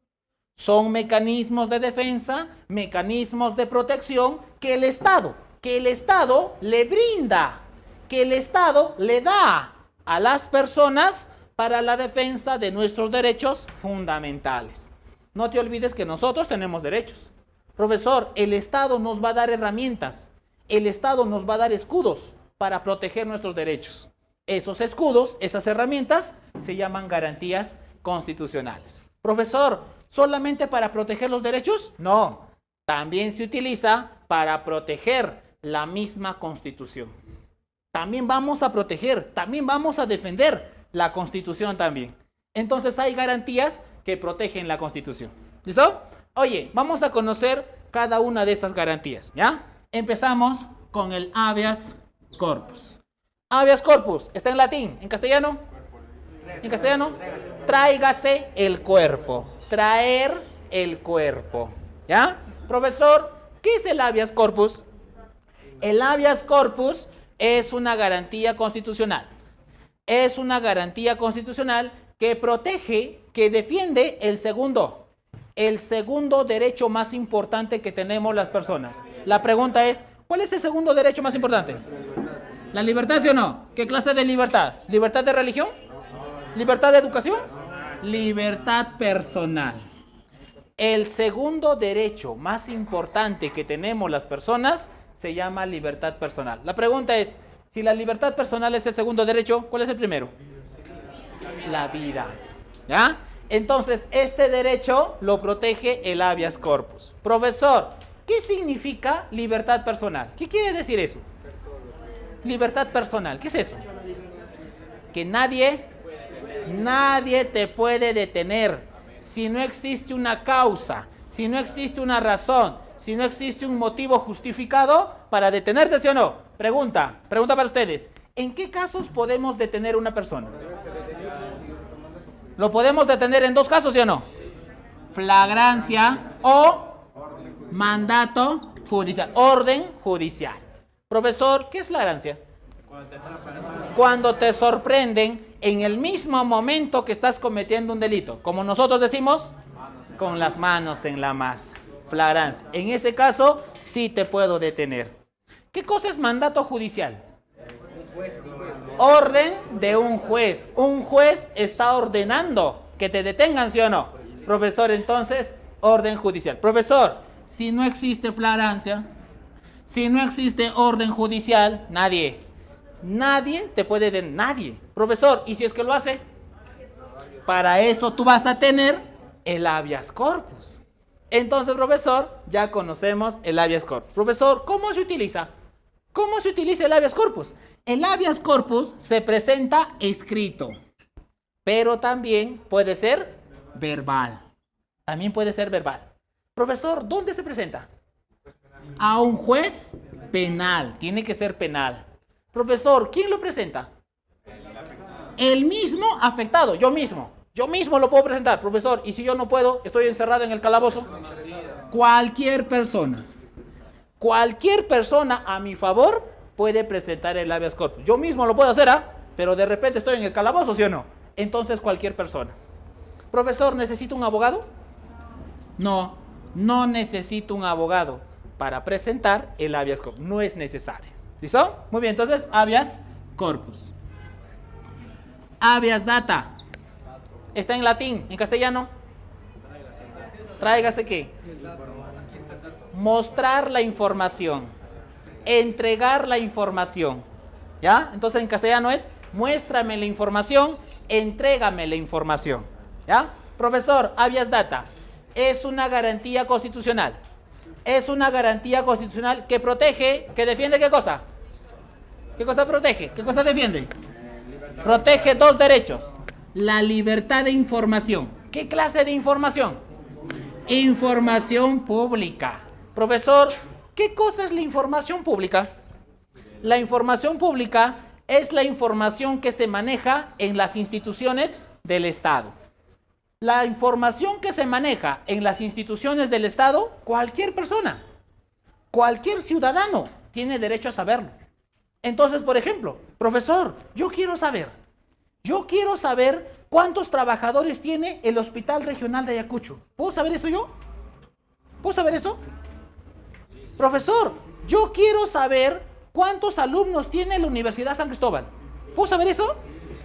Son mecanismos de defensa, mecanismos de protección que el Estado le brinda, que el Estado le da a las personas para la defensa de nuestros derechos fundamentales. No te olvides que nosotros tenemos derechos. Profesor, el Estado nos va a dar herramientas, el Estado nos va a dar escudos para proteger nuestros derechos. Esos escudos, esas herramientas, se llaman garantías constitucionales. Profesor, ¿solamente para proteger los derechos? No, también se utiliza para proteger la misma Constitución. También vamos a proteger, también vamos a defender la Constitución también. Entonces hay garantías que protegen la Constitución. ¿Listo? Oye, vamos a conocer cada una de estas garantías, ¿ya? Empezamos con el habeas corpus. Habeas corpus, ¿está en latín? ¿En castellano? ¿En castellano? Tráigase el cuerpo. Traer el cuerpo. ¿Ya? Profesor, ¿qué es el habeas corpus? El habeas corpus es una garantía constitucional. Es una garantía constitucional que protege, que defiende el segundo derecho más importante que tenemos las personas. La pregunta es, ¿cuál es el segundo derecho más importante? ¿La libertad, sí o no? ¿Qué clase de libertad? ¿Libertad de religión? ¿Libertad de educación? Libertad personal. El segundo derecho más importante que tenemos las personas se llama libertad personal. La pregunta es, si la libertad personal es el segundo derecho, ¿cuál es el primero? La vida. ¿Ya? Entonces, este derecho lo protege el habeas corpus. Profesor, ¿qué significa libertad personal? ¿Qué quiere decir eso? Libertad personal, ¿qué es eso? Que nadie te puede detener si no existe una causa, si no existe una razón, si no existe un motivo justificado para detenerte, ¿sí o no? Pregunta para ustedes. ¿En qué casos podemos detener a una persona? ¿Lo podemos detener en dos casos, sí o no? Flagrancia o mandato judicial, orden judicial. Profesor, ¿qué es flagrancia? Cuando te sorprenden en el mismo momento que estás cometiendo un delito. Como nosotros decimos, con las manos en la masa. Flagrancia. En ese caso, sí te puedo detener. ¿Qué cosa es mandato judicial? Orden de un juez. Un juez está ordenando que te detengan, ¿sí o no? Profesor, entonces, orden judicial. Profesor, si no existe flagrancia, si no existe orden judicial, nadie te puede detener. Nadie. Profesor, ¿y si es que lo hace? Para eso tú vas a tener el habeas corpus. Entonces, profesor, ya conocemos el habeas corpus. Profesor, ¿cómo se utiliza? ¿Cómo se utiliza el habeas corpus? El habeas corpus se presenta escrito, pero también puede ser verbal. También puede ser verbal. Profesor, ¿dónde se presenta? A un juez penal. Tiene que ser penal. Profesor, ¿quién lo presenta? El mismo afectado, yo mismo. Yo mismo lo puedo presentar, profesor. Y si yo no puedo, estoy encerrado en el calabozo. Cualquier persona a mi favor puede presentar el habeas corpus. Yo mismo lo puedo hacer, ¿ah? pero de repente estoy en el calabozo, ¿sí o no? Entonces cualquier persona. Profesor, ¿necesito un abogado? No, no necesito un abogado para presentar el habeas corpus. No es necesario. ¿Listo? Muy bien, entonces habeas corpus. Habeas data. Está en latín, en castellano. Tráigase qué. Mostrar la información. Entregar la información. ¿Ya? Entonces en castellano es muéstrame la información, entrégame la información. ¿Ya? Profesor, habeas data es una garantía constitucional. Es una garantía constitucional que protege, que defiende ¿qué cosa? ¿Qué cosa protege? ¿Qué cosa defiende? Protege dos derechos. La libertad de información. ¿Qué clase de información? Información pública. Profesor, ¿qué cosa es la información pública? La información pública es la información que se maneja en las instituciones del Estado. La información que se maneja en las instituciones del Estado, cualquier persona, cualquier ciudadano tiene derecho a saberlo. Entonces, por ejemplo, profesor, yo quiero saber cuántos trabajadores tiene el Hospital Regional de Ayacucho. ¿Puedo saber eso yo? ¿Puedo saber eso? Profesor, yo quiero saber cuántos alumnos tiene la Universidad San Cristóbal. ¿Puedo saber eso?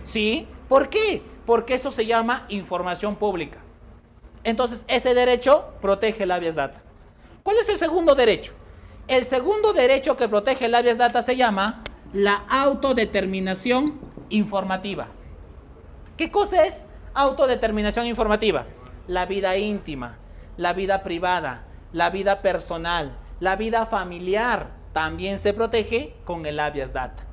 Sí. ¿Por qué? Porque eso se llama información pública. Entonces, ese derecho protege el habeas data. ¿Cuál es el segundo derecho? El segundo derecho que protege el habeas data se llama la autodeterminación informativa. ¿Qué cosa es autodeterminación informativa? La vida íntima, la vida privada, la vida personal, la vida familiar también se protege con el habeas data.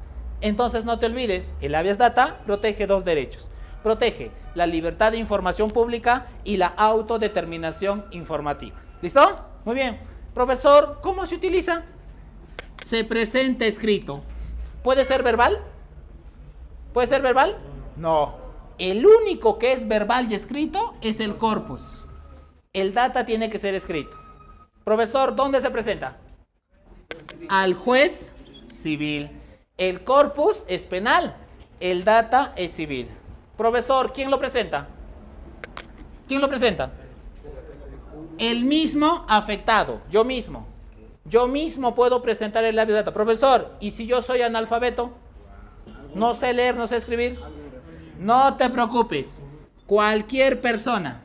Entonces no te olvides, el habeas data protege dos derechos. Protege la libertad de información pública y la autodeterminación informativa. ¿Listo? Muy bien. Profesor, ¿cómo se utiliza? Se presenta escrito. ¿Puede ser verbal? ¿Puede ser verbal? No. El único que es verbal y escrito es el corpus. El data tiene que ser escrito. Profesor, ¿dónde se presenta? Al juez civil. El corpus es penal. El data es civil. Profesor, ¿quién lo presenta? ¿Quién lo presenta? El mismo afectado, yo mismo. Yo mismo puedo presentar el habeas data. Profesor, ¿y si yo soy analfabeto? No sé leer, no sé escribir. No te preocupes. Cualquier persona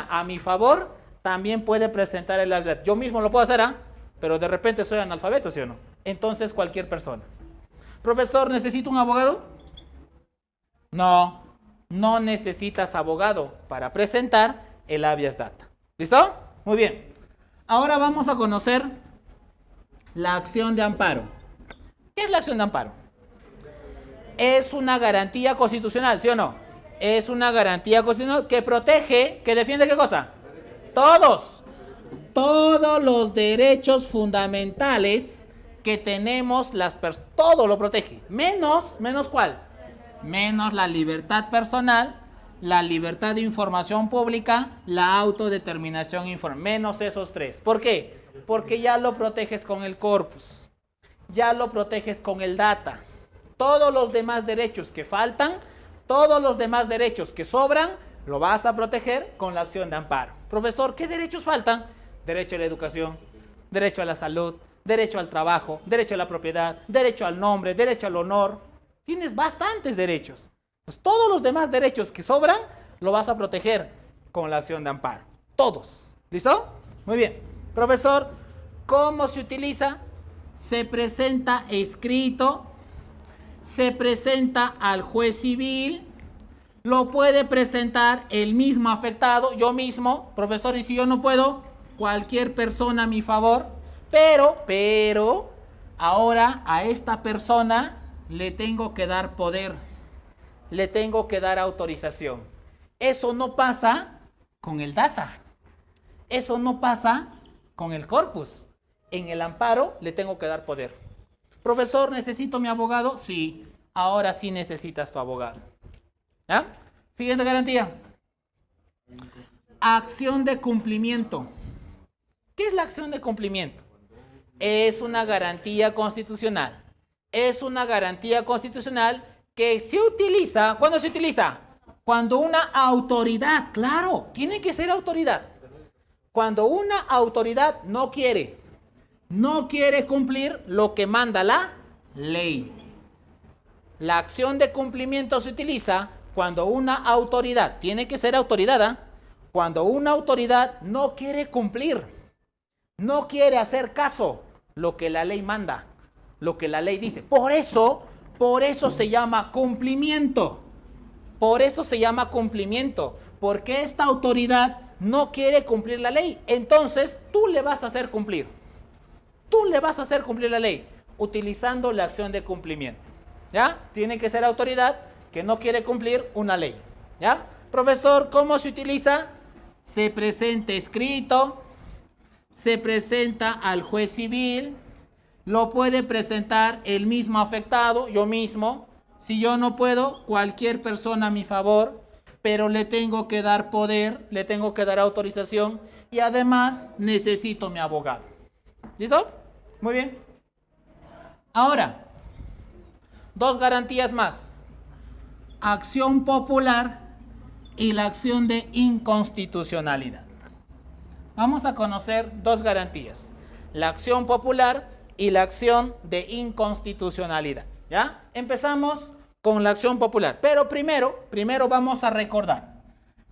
a mi favor también puede presentar el habeas data. Yo mismo lo puedo hacer, ¿ah? Pero de repente soy analfabeto, ¿sí o no? Entonces cualquier persona. Profesor, ¿necesito un abogado? No, no necesitas abogado para presentar el habeas data. ¿Listo? Muy bien. Ahora vamos a conocer la acción de amparo. ¿Qué es la acción de amparo? Es una garantía constitucional, ¿sí o no? Es una garantía constitucional que protege, que defiende ¿qué cosa? Todos los derechos fundamentales que tenemos las personas. Todo lo protege. ¿Menos ¿cuál? Menos la libertad personal, la libertad de información pública, la autodeterminación informativa. Menos esos tres. ¿Por qué? Porque ya lo proteges con el corpus. Ya lo proteges con el data. Todos los demás derechos que faltan, todos los demás derechos que sobran, lo vas a proteger con la acción de amparo. Profesor, ¿qué derechos faltan? Derecho a la educación, derecho a la salud, derecho al trabajo, derecho a la propiedad, derecho al nombre, derecho al honor. Tienes bastantes derechos. Pues todos los demás derechos que sobran, lo vas a proteger con la acción de amparo. Todos. ¿Listo? Muy bien. Profesor, ¿cómo se utiliza? Se presenta escrito, se presenta al juez civil, lo puede presentar el mismo afectado, yo mismo. Profesor, y si yo no puedo, cualquier persona a mi favor. Pero, ahora a esta persona le tengo que dar poder, le tengo que dar autorización. Eso no pasa con el data, eso no pasa con el corpus. En el amparo le tengo que dar poder. Profesor, ¿necesito mi abogado? Sí, ahora sí necesitas tu abogado. ¿Ya? Siguiente garantía. Acción de cumplimiento. ¿Qué es la acción de cumplimiento? Es una garantía constitucional es una garantía constitucional que se utiliza, ¿cuándo se utiliza? Cuando una autoridad, claro, tiene que ser autoridad. Cuando una autoridad no quiere cumplir lo que manda la ley. La acción de cumplimiento se utiliza cuando una autoridad, tiene que ser autoridad, ¿eh? Cuando una autoridad no quiere cumplir, no quiere hacer caso lo que la ley manda, lo que la ley dice. Por eso se llama cumplimiento. Por eso se llama cumplimiento. Porque esta autoridad no quiere cumplir la ley. Entonces tú le vas a hacer cumplir. Tú le vas a hacer cumplir la ley utilizando la acción de cumplimiento. ¿Ya? Tiene que ser autoridad que no quiere cumplir una ley. ¿Ya? Profesor, ¿cómo se utiliza? Se presenta escrito, se presenta al juez civil, lo puede presentar el mismo afectado, yo mismo. Si yo no puedo, cualquier persona a mi favor, pero le tengo que dar poder, le tengo que dar autorización y además necesito mi abogado. ¿Listo? Muy bien. Ahora, dos garantías más. Acción popular y la acción de inconstitucionalidad. Vamos a conocer dos garantías. La acción popular y la acción de inconstitucionalidad. ¿Ya? Empezamos con la acción popular. Pero primero vamos a recordar.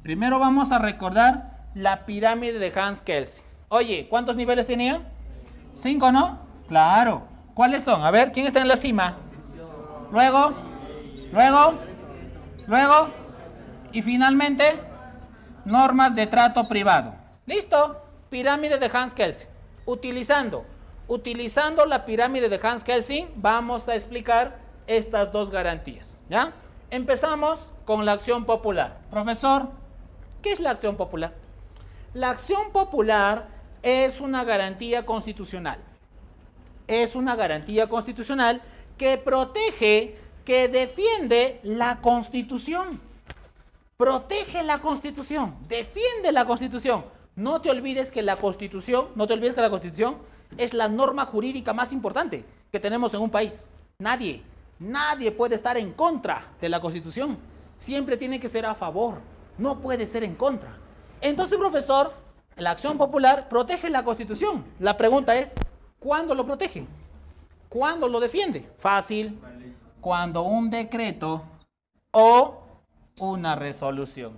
Primero vamos a recordar la pirámide de Hans Kelsen. Oye, ¿cuántos niveles tenía? 5, ¿no? Claro. ¿Cuáles son? A ver, ¿quién está en la cima? Luego, y finalmente, normas de trato privado. ¿Listo? Pirámide de Hans Kelsen. Utilizando la pirámide de Hans Kelsen, vamos a explicar estas dos garantías. ¿Ya? Empezamos con la acción popular. Profesor, ¿qué es la acción popular? La acción popular es una garantía constitucional. Es una garantía constitucional que protege, que defiende la Constitución. Protege la Constitución, defiende la Constitución. No te olvides que la Constitución es la norma jurídica más importante que tenemos en un país. Nadie puede estar en contra de la Constitución. Siempre tiene que ser a favor, no puede ser en contra. Entonces, profesor, la acción popular protege la Constitución. La pregunta es, ¿cuándo lo protege? ¿Cuándo lo defiende? Fácil. Cuando un decreto o una resolución.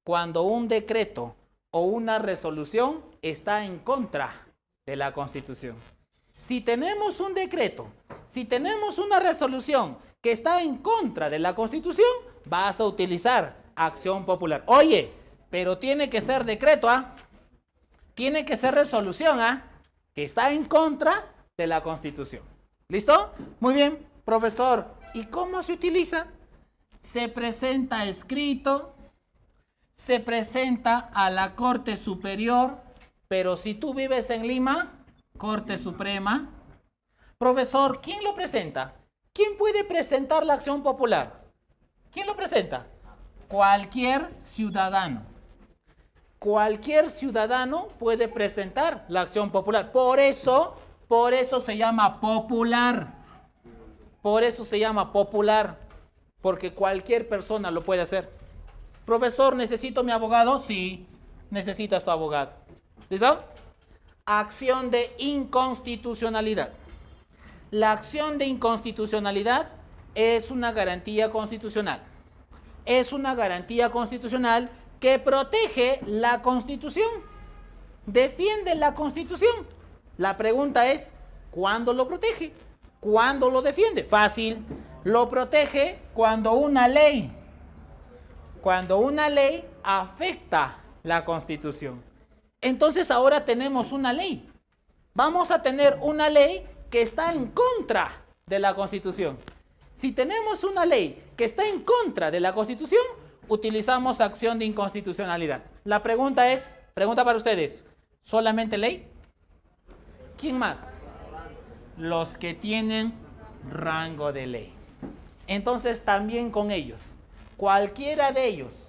Cuando un decreto o una resolución está en contra de la Constitución. Si tenemos un decreto, si tenemos una resolución que está en contra de la Constitución, vas a utilizar acción popular. Oye, pero tiene que ser decreto, ¿ah? Tiene que ser resolución, ¿ah? Que está en contra de la Constitución. ¿Listo? Muy bien, profesor. ¿Y cómo se utiliza? Se presenta escrito, se presenta a la Corte Superior, pero si tú vives en Lima, Corte Suprema. Profesor, ¿quién lo presenta? ¿Quién puede presentar la acción popular? ¿Quién lo presenta? Cualquier ciudadano. Cualquier ciudadano puede presentar la acción popular. Por eso se llama popular. Por eso se llama popular. Porque cualquier persona lo puede hacer. Profesor, ¿necesito mi abogado? Sí, necesitas tu abogado. ¿Listo? Acción de inconstitucionalidad. La acción de inconstitucionalidad es una garantía constitucional. Es una garantía constitucional que protege la Constitución. Defiende la Constitución. La pregunta es, ¿cuándo lo protege? ¿Cuándo lo defiende? Fácil. Lo protege cuando una ley afecta la Constitución. Entonces ahora tenemos una ley. Vamos a tener una ley que está en contra de la Constitución. Si tenemos una ley que está en contra de la Constitución, utilizamos acción de inconstitucionalidad. La pregunta para ustedes, ¿solamente ley? ¿Quién más? Los que tienen rango de ley. Entonces también con ellos, cualquiera de ellos,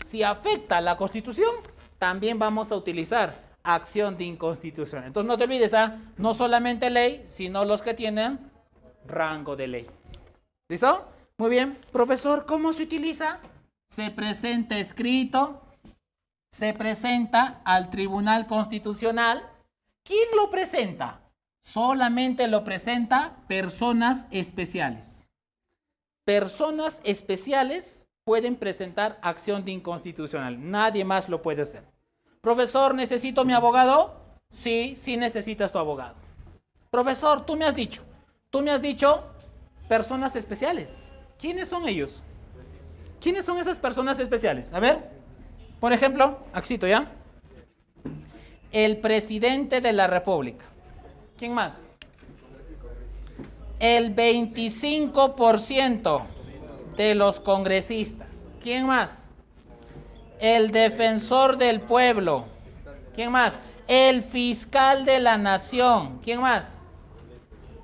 si afecta a la Constitución, también vamos a utilizar acción de inconstitución. Entonces no te olvides, no solamente ley, sino los que tienen rango de ley. ¿Listo? Muy bien. Profesor, ¿cómo se utiliza? Se presenta escrito, se presenta al Tribunal Constitucional. ¿Quién lo presenta? Solamente lo presenta personas especiales. Personas especiales pueden presentar acción de inconstitucional. Nadie más lo puede hacer. Profesor, ¿necesito mi abogado? Sí, sí necesitas tu abogado. Profesor, tú me has dicho personas especiales. ¿Quiénes son ellos? ¿Quiénes son esas personas especiales? A ver, por ejemplo, Axito, ¿ya? El presidente de la República. ¿Quién más? El 25% de los congresistas. ¿Quién más? El defensor del pueblo. ¿Quién más? El fiscal de la nación. ¿Quién más?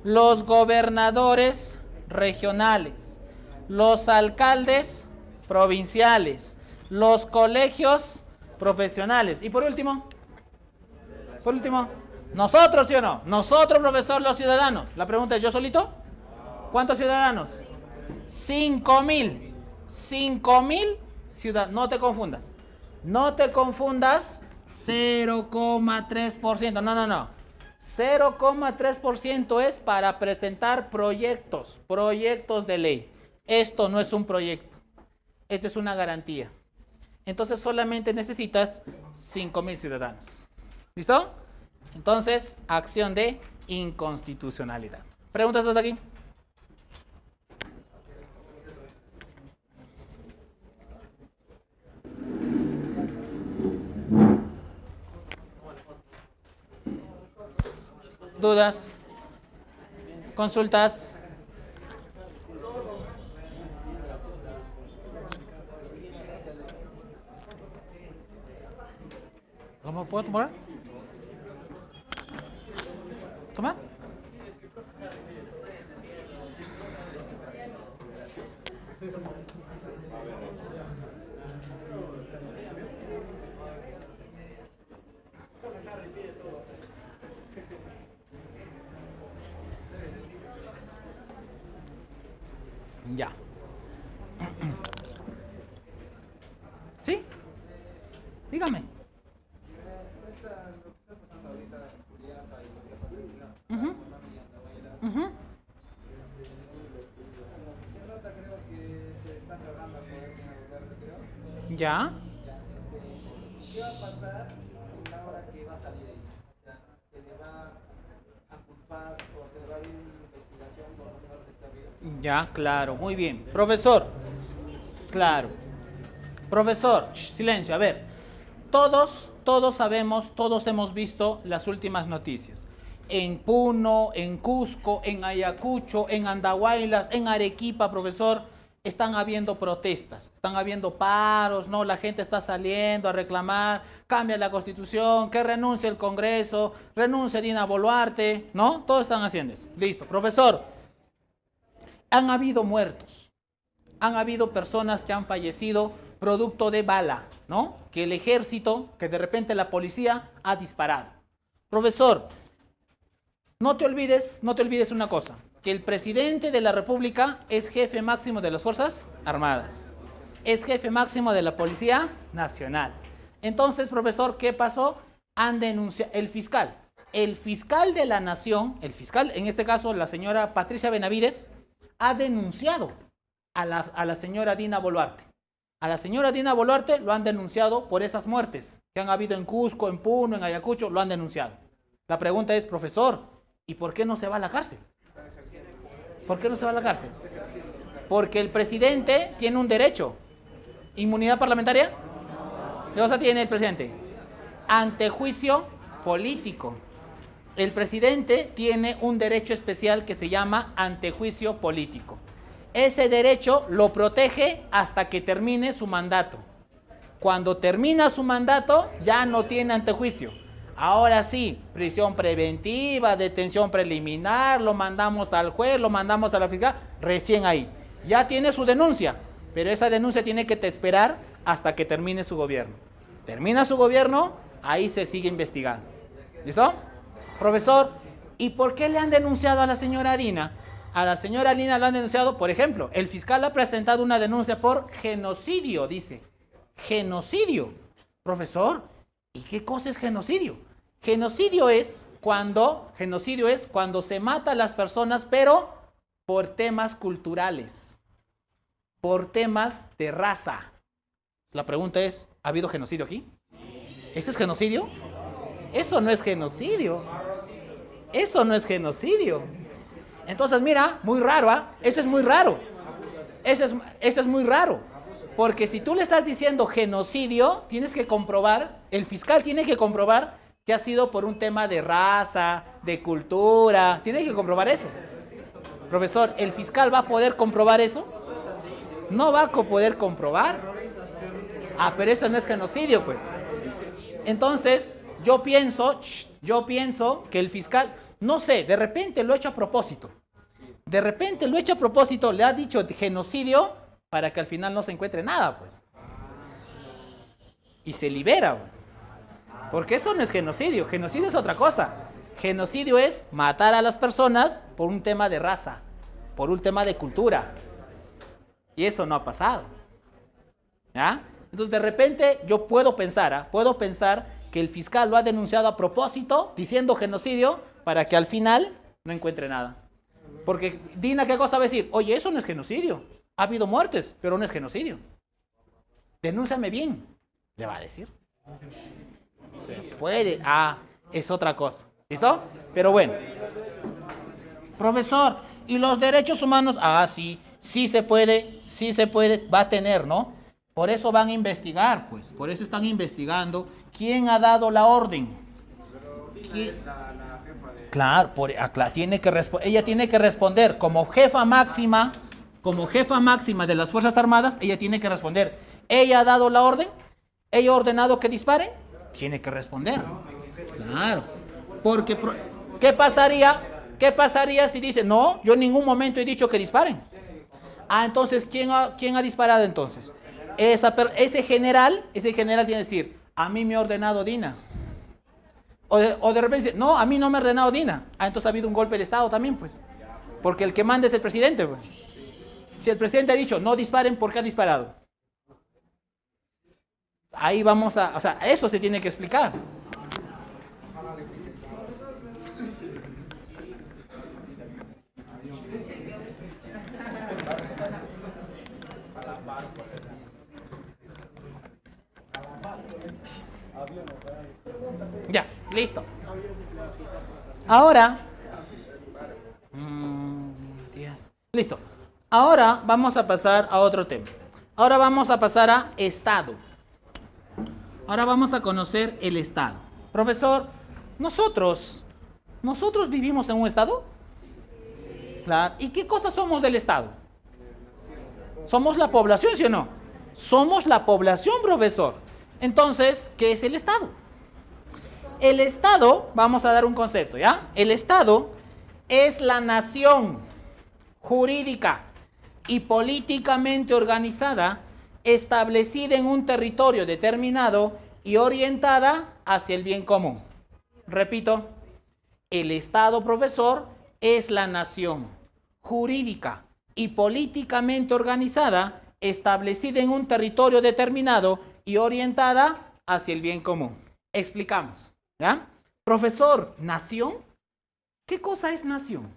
Los gobernadores regionales, los alcaldes provinciales, los colegios profesionales. Y por último, nosotros, ¿sí o no? Nosotros, profesor, los ciudadanos. La pregunta es, ¿yo solito? ¿Cuántos ciudadanos? 5,000. 5,000 ciudadanos. No te confundas. No te confundas. 0,3%. No. 0,3% es para presentar proyectos de ley. Esto no es un proyecto. Esto es una garantía. Entonces solamente necesitas 5,000 ciudadanos. ¿Listo? Entonces, acción de inconstitucionalidad. ¿Preguntas hasta aquí? ¿Dudas? ¿Consultas? ¿Cómo puedo tomar? ¿Tomar? Ya. ¿Sí? Dígame. Ujú. Ujú. Ya. ¿Qué va a pasar en la hora que va a salir ella? O sea, ¿se le va a culpar o se le va a abrir una investigación por los errores que ha habido? Ya, claro, muy bien. Profesor, claro. Profesor, silencio, a ver. Todos sabemos, todos hemos visto las últimas noticias. En Puno, en Cusco, en Ayacucho, en Andahuaylas, en Arequipa, profesor, están habiendo protestas, están habiendo paros, ¿no? La gente está saliendo a reclamar, cambia la Constitución, que renuncie el Congreso, renuncie Dina Boluarte, ¿no? Todos están haciendo eso. Listo. Profesor, han habido muertos, han habido personas que han fallecido producto de bala, ¿no? Que el ejército, que de repente la policía ha disparado. Profesor, no te olvides una cosa, que el presidente de la República es jefe máximo de las Fuerzas Armadas, es jefe máximo de la Policía Nacional. Entonces, profesor, ¿qué pasó? Han denunciado, el fiscal de la Nación, el fiscal, en este caso la señora Patricia Benavides, ha denunciado a la señora Dina Boluarte. A la señora Dina Boluarte lo han denunciado por esas muertes que han habido en Cusco, en Puno, en Ayacucho, lo han denunciado. La pregunta es, profesor, ¿y por qué no se va a la cárcel? ¿Por qué no se va a la cárcel? Porque el presidente tiene un derecho. ¿Inmunidad parlamentaria? ¿Qué cosa tiene el presidente? Antejuicio político. El presidente tiene un derecho especial que se llama antejuicio político. Ese derecho lo protege hasta que termine su mandato. Cuando termina su mandato, ya no tiene antejuicio. Ahora sí, prisión preventiva, detención preliminar, lo mandamos al juez, lo mandamos a la fiscal, recién ahí. Ya tiene su denuncia, pero esa denuncia tiene que esperar hasta que termine su gobierno. Termina su gobierno, ahí se sigue investigando. ¿Listo? Profesor, ¿y por qué le han denunciado a la señora Dina? A la señora Dina lo han denunciado, por ejemplo, el fiscal ha presentado una denuncia por genocidio, dice. Genocidio. Profesor, ¿y qué cosa es genocidio? Genocidio es cuando se mata a las personas, pero por temas culturales, por temas de raza. La pregunta es, ¿ha habido genocidio aquí? ¿Ese es genocidio? Eso no es genocidio. Eso no es genocidio. Entonces, mira, muy raro, ¿ah? Eso es muy raro. Eso es muy raro. Porque si tú le estás diciendo genocidio, tienes que comprobar, el fiscal tiene que comprobar que ha sido por un tema de raza, de cultura. Tiene que comprobar eso. Profesor, ¿el fiscal va a poder comprobar eso? No va a poder comprobar. Ah, pero eso no es genocidio, pues. Entonces, yo pienso que el fiscal, no sé, de repente lo ha hecho a propósito. De repente lo ha hecho a propósito, le ha dicho genocidio para que al final no se encuentre nada, pues. Y se libera, pues. Porque eso no es genocidio. Genocidio es otra cosa. Genocidio es matar a las personas por un tema de raza, por un tema de cultura. Y eso no ha pasado. ¿Ya? Entonces, de repente, yo puedo pensar que el fiscal lo ha denunciado a propósito, diciendo genocidio, para que al final no encuentre nada. Porque Dina, ¿qué cosa va a decir? Oye, eso no es genocidio. Ha habido muertes, pero no es genocidio. Denúnciame bien, le va a decir. Se puede. Ah, es otra cosa. ¿Listo? Pero bueno. Profesor, ¿y los derechos humanos? Ah, sí se puede, va a tener, ¿no? Por eso van a investigar, pues. Por eso están investigando. ¿Quién ha dado la orden? Claro, ella tiene que responder como jefa máxima de las Fuerzas Armadas, ella tiene que responder. ¿Ella ha dado la orden? ¿Ella ha ordenado que disparen? Tiene que responder. Claro. Porque, ¿qué pasaría si dice, no, yo en ningún momento he dicho que disparen? Ah, entonces, ¿quién ha disparado entonces? Ese general tiene que decir, a mí me ha ordenado Dina. O de repente dice, no, a mí no me ha ordenado Dina. Ah, entonces ha habido un golpe de Estado también, pues. Porque el que manda es el presidente, pues. Si el presidente ha dicho, no disparen, ¿por qué ha disparado? Ahí vamos o sea, eso se tiene que explicar. Ya, listo. Ahora, listo. Ahora vamos a pasar a otro tema. Ahora vamos a pasar a Estado. Ahora vamos a conocer el Estado. Profesor, ¿nosotros vivimos en un Estado? Claro. ¿Y qué cosas somos del Estado? ¿Somos la población, sí o no? Somos la población, profesor. Entonces, ¿qué es el Estado? El Estado, vamos a dar un concepto, ¿ya? El Estado es la nación jurídica y políticamente organizada, establecida en un territorio determinado y orientada hacia el bien común. Repito, el Estado, profesor, es la nación jurídica y políticamente organizada, establecida en un territorio determinado y orientada hacia el bien común. Explicamos, ¿ya? Profesor, ¿nación? ¿Qué cosa es nación?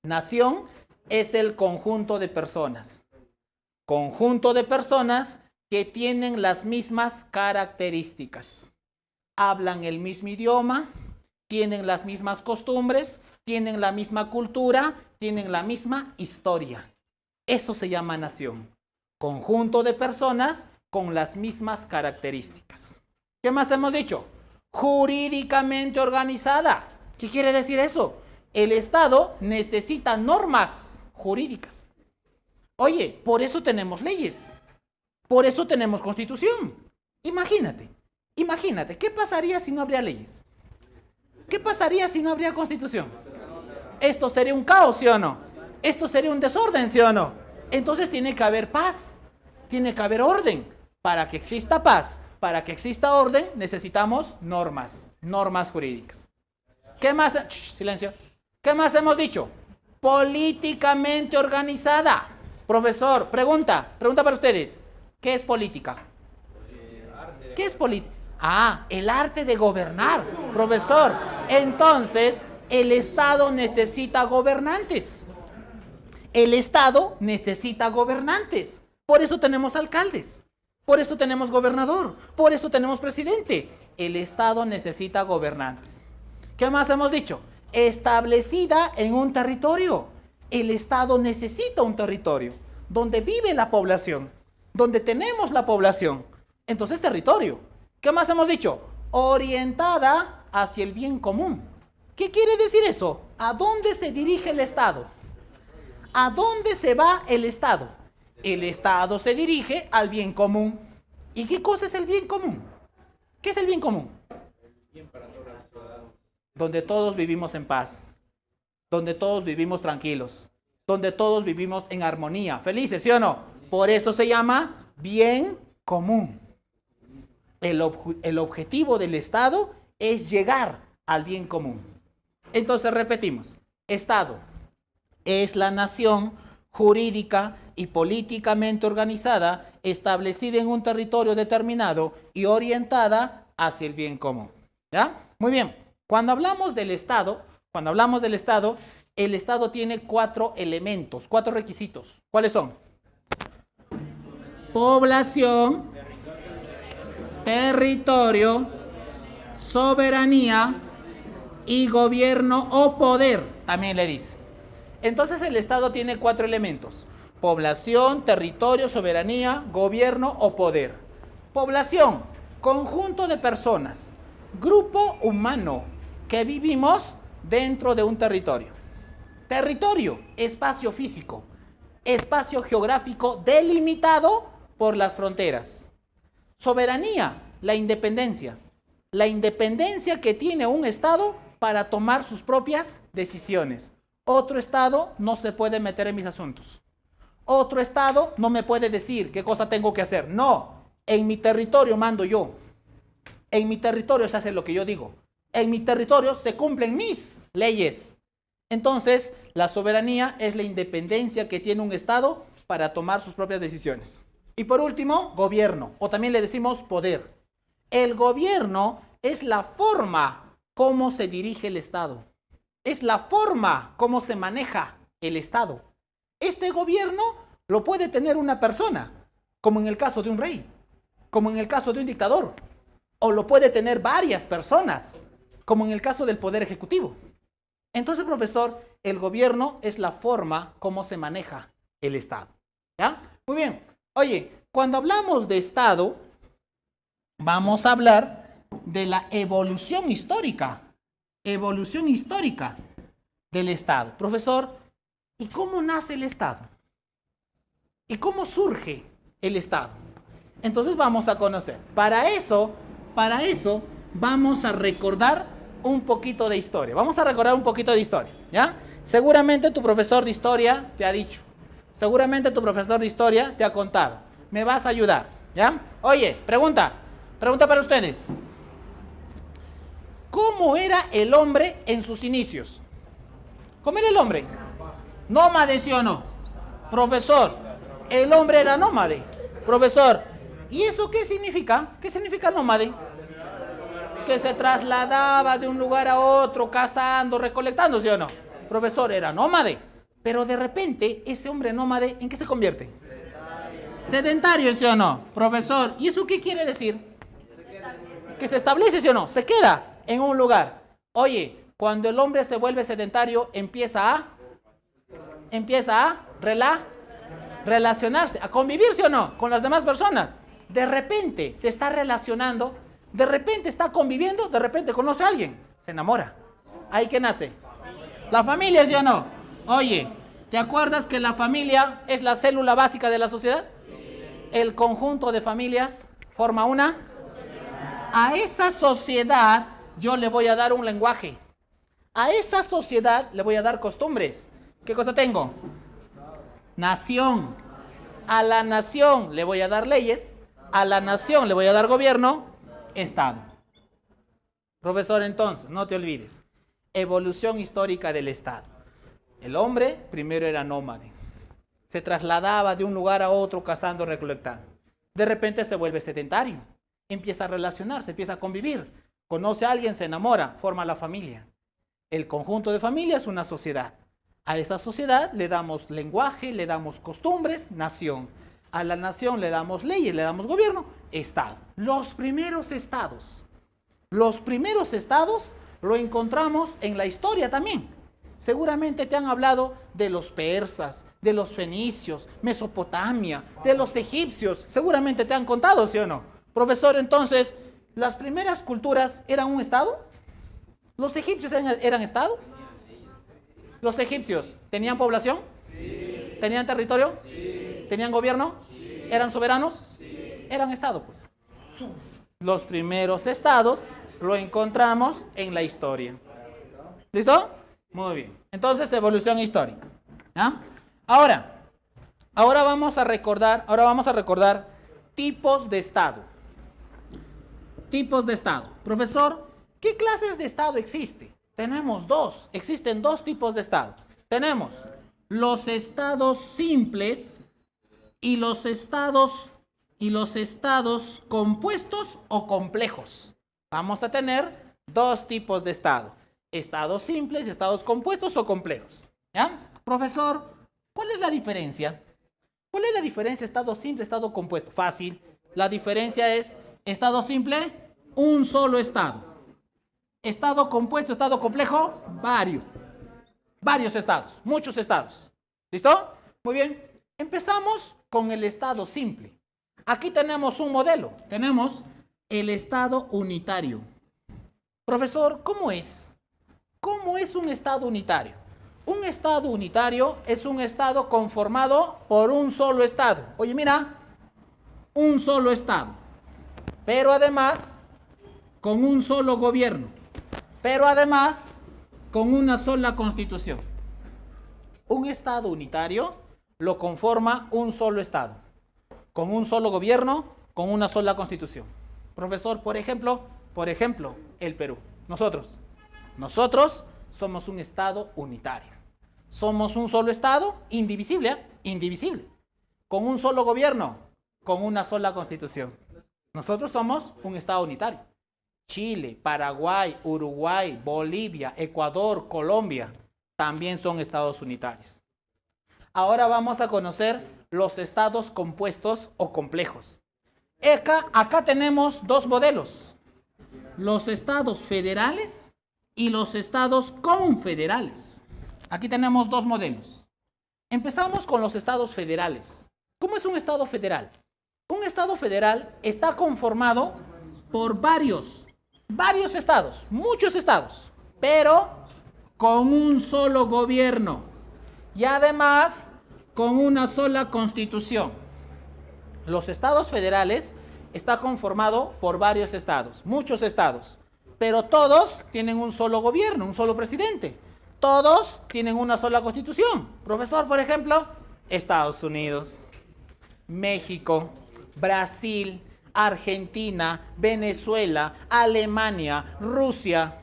Nación es el conjunto de personas. Conjunto de personas que tienen las mismas características. Hablan el mismo idioma, tienen las mismas costumbres, tienen la misma cultura, tienen la misma historia. Eso se llama nación. Conjunto de personas con las mismas características. ¿Qué más hemos dicho? Jurídicamente organizada. ¿Qué quiere decir eso? El Estado necesita normas jurídicas. Oye, por eso tenemos leyes. Por eso tenemos constitución. Imagínate, ¿qué pasaría si no habría leyes? ¿Qué pasaría si no habría constitución? Esto sería un caos, ¿sí o no? Esto sería un desorden, ¿sí o no? Entonces tiene que haber paz, tiene que haber orden. Para que exista paz, para que exista orden necesitamos normas jurídicas. ¿Qué más? Silencio. ¿Qué más hemos dicho? Políticamente organizada. Profesor, pregunta para ustedes. ¿Qué es política? ¿Qué es política? El arte de gobernar. Profesor, entonces el Estado necesita gobernantes. El Estado necesita gobernantes. Por eso tenemos alcaldes. Por eso tenemos gobernador. Por eso tenemos presidente. El Estado necesita gobernantes. ¿Qué más hemos dicho? Establecida en un territorio. El Estado necesita un territorio donde vive la población, donde tenemos la población. Entonces, territorio. ¿Qué más hemos dicho? Orientada hacia el bien común. ¿Qué quiere decir eso? ¿A dónde se dirige el Estado? ¿A dónde se va el Estado? El Estado se dirige al bien común. ¿Y qué cosa es el bien común? ¿Qué es el bien común? Donde todos vivimos en paz, donde todos vivimos tranquilos, donde todos vivimos en armonía, felices, ¿sí o no? Por eso se llama bien común. El objetivo del Estado es llegar al bien común. Entonces repetimos, Estado es la nación jurídica y políticamente organizada, establecida en un territorio determinado y orientada hacia el bien común. ¿Ya? Muy bien. Cuando hablamos del Estado, el Estado tiene 4 elementos, 4 requisitos. ¿Cuáles son? Población, territorio, soberanía y gobierno o poder, también le dice. Entonces el Estado tiene 4 elementos: población, territorio, soberanía, gobierno o poder. Población, conjunto de personas, grupo humano que vivimos dentro de un territorio. Territorio, espacio físico, espacio geográfico delimitado por las fronteras. Soberanía, la independencia que tiene un Estado para tomar sus propias decisiones. Otro Estado no se puede meter en mis asuntos. Otro Estado no me puede decir qué cosa tengo que hacer. No, en mi territorio mando yo. En mi territorio se hace lo que yo digo. En mi territorio se cumplen mis leyes. Entonces, la soberanía es la independencia que tiene un Estado para tomar sus propias decisiones. Y por último, gobierno, o también le decimos poder. El gobierno es la forma como se dirige el Estado. Es la forma como se maneja el Estado. Este gobierno lo puede tener una persona, como en el caso de un rey, como en el caso de un dictador, o lo puede tener varias personas, como en el caso del Poder Ejecutivo. Entonces, profesor, el gobierno es la forma como se maneja el Estado. ¿Ya? Muy bien. Oye, cuando hablamos de Estado, vamos a hablar de la evolución histórica del Estado. Profesor, ¿y cómo nace el Estado? ¿Y cómo surge el Estado? Entonces vamos a conocer. Para eso vamos a recordar un poquito de historia. ¿Ya? Seguramente tu profesor de historia te ha dicho. Seguramente tu profesor de historia te ha contado. Me vas a ayudar, ¿ya? Oye, pregunta para ustedes. ¿Cómo era el hombre en sus inicios? ¿Cómo era el hombre? ¿Nómade, sí o no? Profesor, el hombre era nómade. Profesor, ¿y eso qué significa? ¿Qué significa nómade? Que se trasladaba de un lugar a otro, cazando, recolectando, ¿sí o no? Profesor, era nómade. Pero de repente, ese hombre nómade, ¿en qué se convierte? Sedentario, ¿sí o no? Profesor, ¿y eso qué quiere decir? Que se establece, ¿sí o no? Se queda en un lugar. Oye, cuando el hombre se vuelve sedentario, empieza a relacionarse, a convivir, ¿sí o no? Con las demás personas. De repente se está relacionando, de repente está conviviendo, de repente conoce a alguien, se enamora. ¿Ahí qué nace? La familia, ¿sí o no? Oye, ¿te acuerdas que la familia es la célula básica de la sociedad? El conjunto de familias forma una. A esa sociedad yo le voy a dar un lenguaje. A esa sociedad le voy a dar costumbres. ¿Qué cosa tengo? Nación. A la nación le voy a dar leyes. A la nación le voy a dar gobierno, Estado. Profesor, entonces, no te olvides. Evolución histórica del Estado. El hombre primero era nómade. Se trasladaba de un lugar a otro cazando, recolectando. De repente se vuelve sedentario. Empieza a relacionarse, empieza a convivir. Conoce a alguien, se enamora, forma la familia. El conjunto de familia es una sociedad. A esa sociedad le damos lenguaje, le damos costumbres, nación. A la nación le damos leyes, le damos gobierno, Estado. Los primeros estados lo encontramos en la historia también. Seguramente te han hablado de los persas, de los fenicios, Mesopotamia, de los egipcios. Seguramente te han contado, ¿sí o no? Profesor, entonces, ¿las primeras culturas eran un estado? ¿Los egipcios eran estado? ¿Los egipcios tenían población? Sí. ¿Tenían territorio? Sí. ¿Tenían gobierno? Sí. ¿Eran soberanos? Sí. Eran estado, pues. Los primeros estados lo encontramos en la historia. ¿Listo? Muy bien. Entonces, evolución histórica. ¿Ah? Ahora vamos a recordar tipos de estado. Tipos de estado. Profesor, ¿qué clases de estado existe? Tenemos dos. Existen dos tipos de estado. Tenemos los estados simples y los estados compuestos o complejos. Vamos a tener dos tipos de estado. Estados simples, estados compuestos o complejos. ¿Ya? Profesor, ¿cuál es la diferencia? ¿Cuál es la diferencia estado simple, estado compuesto? Fácil. La diferencia es estado simple, un solo estado. Estado compuesto, estado complejo, varios estados, muchos estados. ¿Listo? Muy bien. Empezamos con el estado simple. Aquí tenemos un modelo. Tenemos el estado unitario. Profesor, ¿cómo es? ¿Cómo es un estado unitario? Un estado unitario es un estado conformado por un solo estado. Oye, mira, un solo estado. Pero además, con un solo gobierno. Pero además, con una sola constitución. Un estado unitario lo conforma un solo estado. Con un solo gobierno, con una sola constitución. Profesor, por ejemplo, el Perú. Nosotros somos un estado unitario. Somos un solo estado, indivisible, con un solo gobierno, con una sola constitución. Nosotros somos un estado unitario. Chile, Paraguay, Uruguay, Bolivia, Ecuador, Colombia, también son estados unitarios. Ahora vamos a conocer los estados compuestos o complejos. Acá tenemos dos modelos. Los estados federales y los estados confederales. Aquí tenemos dos modelos. Empezamos con los estados federales. ¿Cómo es un estado federal? Un estado federal está conformado por varios estados, muchos estados, pero con un solo gobierno y además con una sola constitución. Los estados federales están conformados por varios estados, muchos estados, pero todos tienen un solo gobierno, un solo presidente. Todos tienen una sola constitución. Profesor, por ejemplo, Estados Unidos, México, Brasil, Argentina, Venezuela, Alemania, Rusia,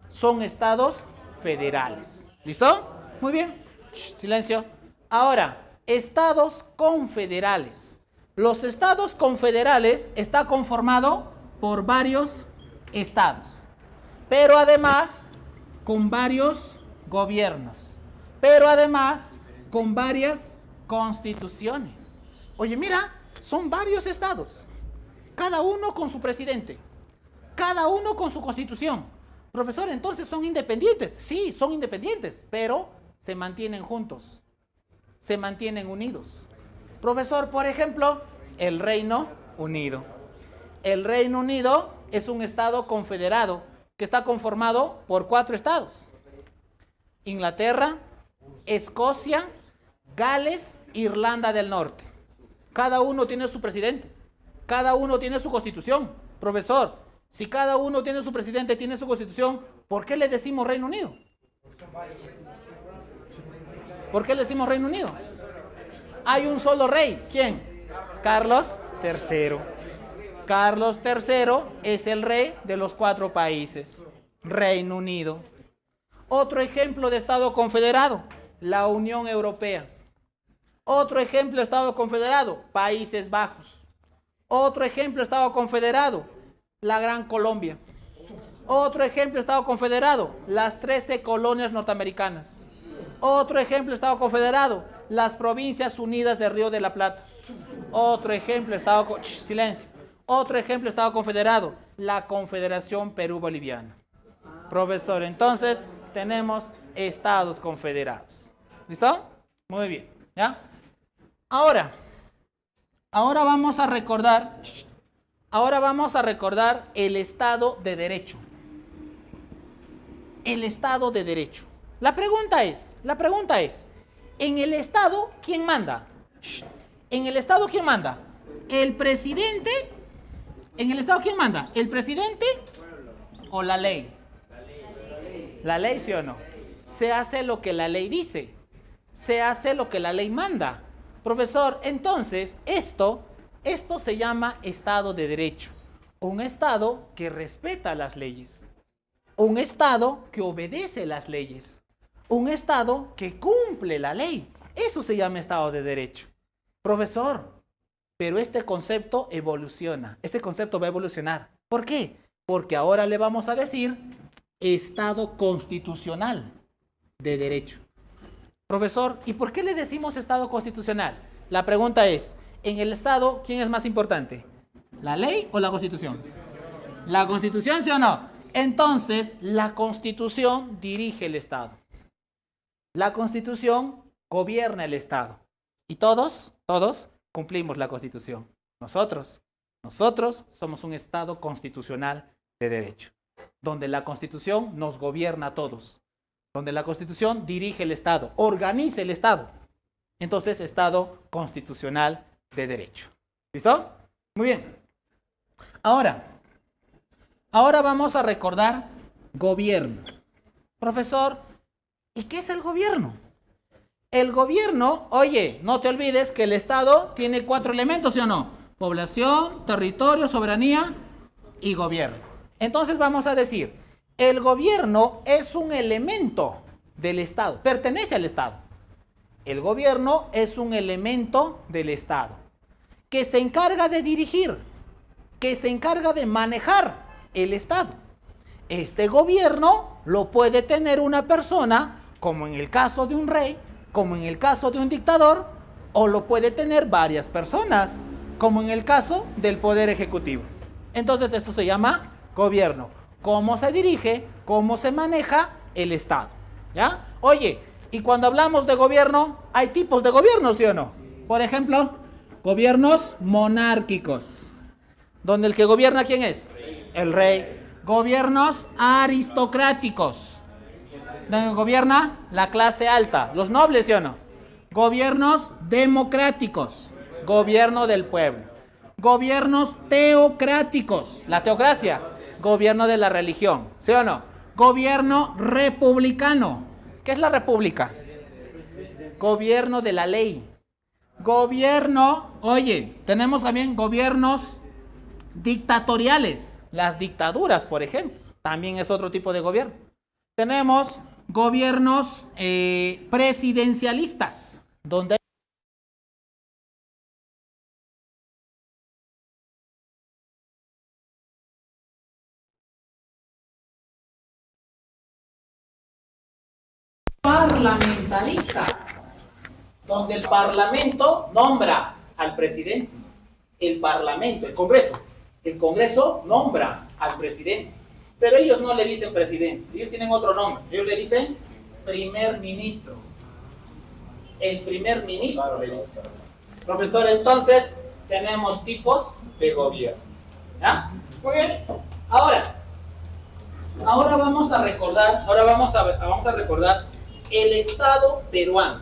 son estados federales. ¿Listo? Muy bien. Silencio. Ahora, estados confederales. Los estados confederales están conformados por varios estados, pero además con varios gobiernos, pero además con varias constituciones. Oye, mira, son varios estados, cada uno con su presidente, cada uno con su constitución. Profesor, entonces son independientes. Sí, son independientes, pero se mantienen juntos, se mantienen unidos. Profesor, por ejemplo, el Reino Unido. El Reino Unido es un estado confederado que está conformado por 4 estados. Inglaterra, Escocia, Gales, Irlanda del Norte. Cada uno tiene su presidente, cada uno tiene su constitución. Profesor, si cada uno tiene su presidente, tiene su constitución, ¿por qué le decimos Reino Unido? ¿Por qué le decimos Reino Unido? Hay un solo rey. ¿Quién? Carlos III. Carlos III es el rey de los 4 países. Reino Unido. Otro ejemplo de Estado confederado, la Unión Europea. Otro ejemplo de Estado confederado, Países Bajos. Otro ejemplo de Estado confederado, la Gran Colombia. Otro ejemplo de Estado confederado, las 13 colonias norteamericanas. Otro ejemplo de Estado confederado, las Provincias Unidas de Río de la Plata. Otro ejemplo de Estado... silencio. Otro ejemplo de Estado confederado, la Confederación Perú-Boliviana. Profesor, entonces tenemos estados confederados. ¿Listo? Muy bien. ¿Ya? Ahora vamos a recordar el Estado de Derecho. El Estado de Derecho. La pregunta es, ¿en el Estado quién manda? ¿En el Estado quién manda? ¿El presidente? ¿En el Estado quién manda? ¿El presidente o la ley? ¿La ley, sí o no? Se hace lo que la ley dice. Se hace lo que la ley manda. Profesor, entonces, esto se llama Estado de Derecho. Un Estado que respeta las leyes. Un Estado que obedece las leyes. Un Estado que cumple la ley. Eso se llama Estado de Derecho. Profesor, pero este concepto evoluciona. Este concepto va a evolucionar. ¿Por qué? Porque ahora le vamos a decir Estado constitucional de derecho. Profesor, ¿y por qué le decimos Estado constitucional? La pregunta es, en el Estado, ¿quién es más importante? ¿La ley o la Constitución? ¿La Constitución, sí o no? Entonces, la Constitución dirige el Estado. La Constitución gobierna el Estado. Y todos cumplimos la Constitución. Nosotros somos un Estado constitucional de derecho, donde la Constitución nos gobierna a todos, donde la Constitución dirige el Estado, organiza el Estado. Entonces, Estado constitucional de derecho. ¿Listo? Muy bien. Ahora vamos a recordar gobierno. Profesor, ¿y qué es el gobierno? El gobierno, oye, no te olvides que el Estado tiene 4 elementos, ¿sí o no? Población, territorio, soberanía y gobierno. Entonces vamos a decir, el gobierno es un elemento del Estado, pertenece al Estado. El gobierno es un elemento del Estado que se encarga de dirigir, que se encarga de manejar el Estado. Este gobierno lo puede tener una persona, como en el caso de un rey, como en el caso de un dictador, o lo puede tener varias personas, como en el caso del Poder Ejecutivo. Entonces eso se llama gobierno. ¿Cómo se dirige? ¿Cómo se maneja el Estado? ¿Ya? Oye, y cuando hablamos de gobierno, hay tipos de gobierno, ¿sí o no? Por ejemplo, gobiernos monárquicos, donde el que gobierna, ¿quién es? El rey. Gobiernos aristocráticos, donde gobierna la clase alta, los nobles, ¿sí o no? Gobiernos democráticos, gobierno del pueblo. Gobiernos teocráticos, la teocracia, gobierno de la religión, ¿sí o no? Gobierno republicano. ¿Qué es la república? Gobierno de la ley. Gobierno, oye, tenemos también gobiernos dictatoriales. Las dictaduras, por ejemplo, también es otro tipo de gobierno. Tenemos gobiernos presidencialistas, donde hay parlamentarista, donde el Parlamento nombra al presidente. El Parlamento, el Congreso nombra al presidente. Pero ellos no le dicen presidente, ellos tienen otro nombre. Ellos le dicen primer ministro. El primer ministro le dice. Profesor, entonces tenemos tipos de gobierno. ¿Ya? Muy bien. Ahora vamos a recordar, el Estado peruano.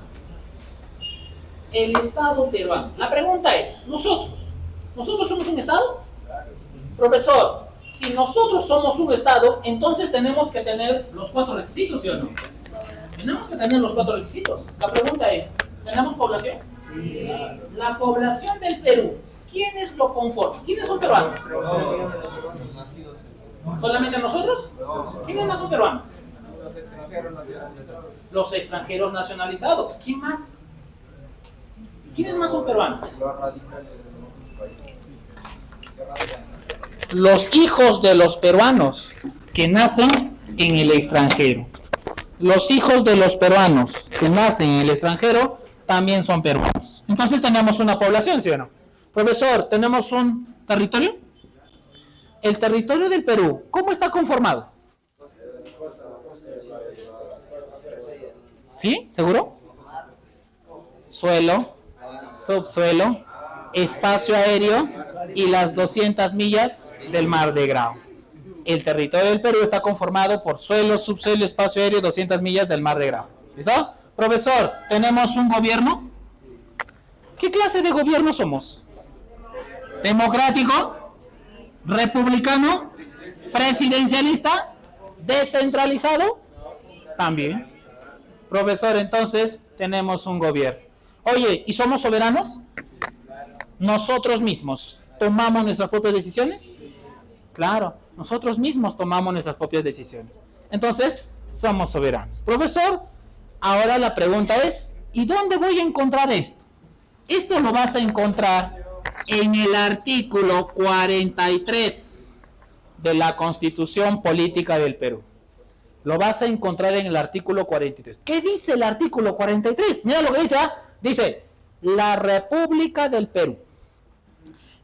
El Estado peruano. La pregunta es, ¿nosotros somos un Estado? Profesor, si nosotros somos un Estado, entonces tenemos que tener los 4 requisitos, ¿sí o no? Tenemos que tener los 4 requisitos. La pregunta es, ¿tenemos población? Sí. La población del Perú, ¿Quiénes lo conforman? ¿Quiénes son peruanos? ¿Solamente nosotros? ¿Quiénes más son peruanos? Los extranjeros nacionalizados. ¿Quién más? ¿Quiénes más son peruanos? Los hijos de los peruanos que nacen en el extranjero. Los hijos de los peruanos que nacen en el extranjero también son peruanos. Entonces tenemos una población, ¿sí o no? Profesor, ¿tenemos un territorio? El territorio del Perú, ¿cómo está conformado? ¿Sí? ¿Seguro? Suelo, subsuelo, espacio aéreo y las 200 millas del Mar de Grao. El territorio del Perú está conformado por suelo, subsuelo, espacio aéreo y 200 millas del Mar de Grao. ¿Listo? Profesor, ¿tenemos un gobierno? ¿Qué clase de gobierno somos? ¿Democrático? ¿Republicano? ¿Presidencialista? ¿Descentralizado? También. Profesor, entonces tenemos un gobierno. Oye, ¿y somos soberanos? ¿Nosotros mismos tomamos nuestras propias decisiones? Claro, nosotros mismos tomamos nuestras propias decisiones. Entonces, somos soberanos. Profesor, ahora la pregunta es, ¿y dónde voy a encontrar esto? Esto lo vas a encontrar en el artículo 43 de la Constitución Política del Perú. Lo vas a encontrar en el artículo 43. ¿Qué dice el artículo 43? Mira lo que dice, ¿ah? Dice, la República del Perú.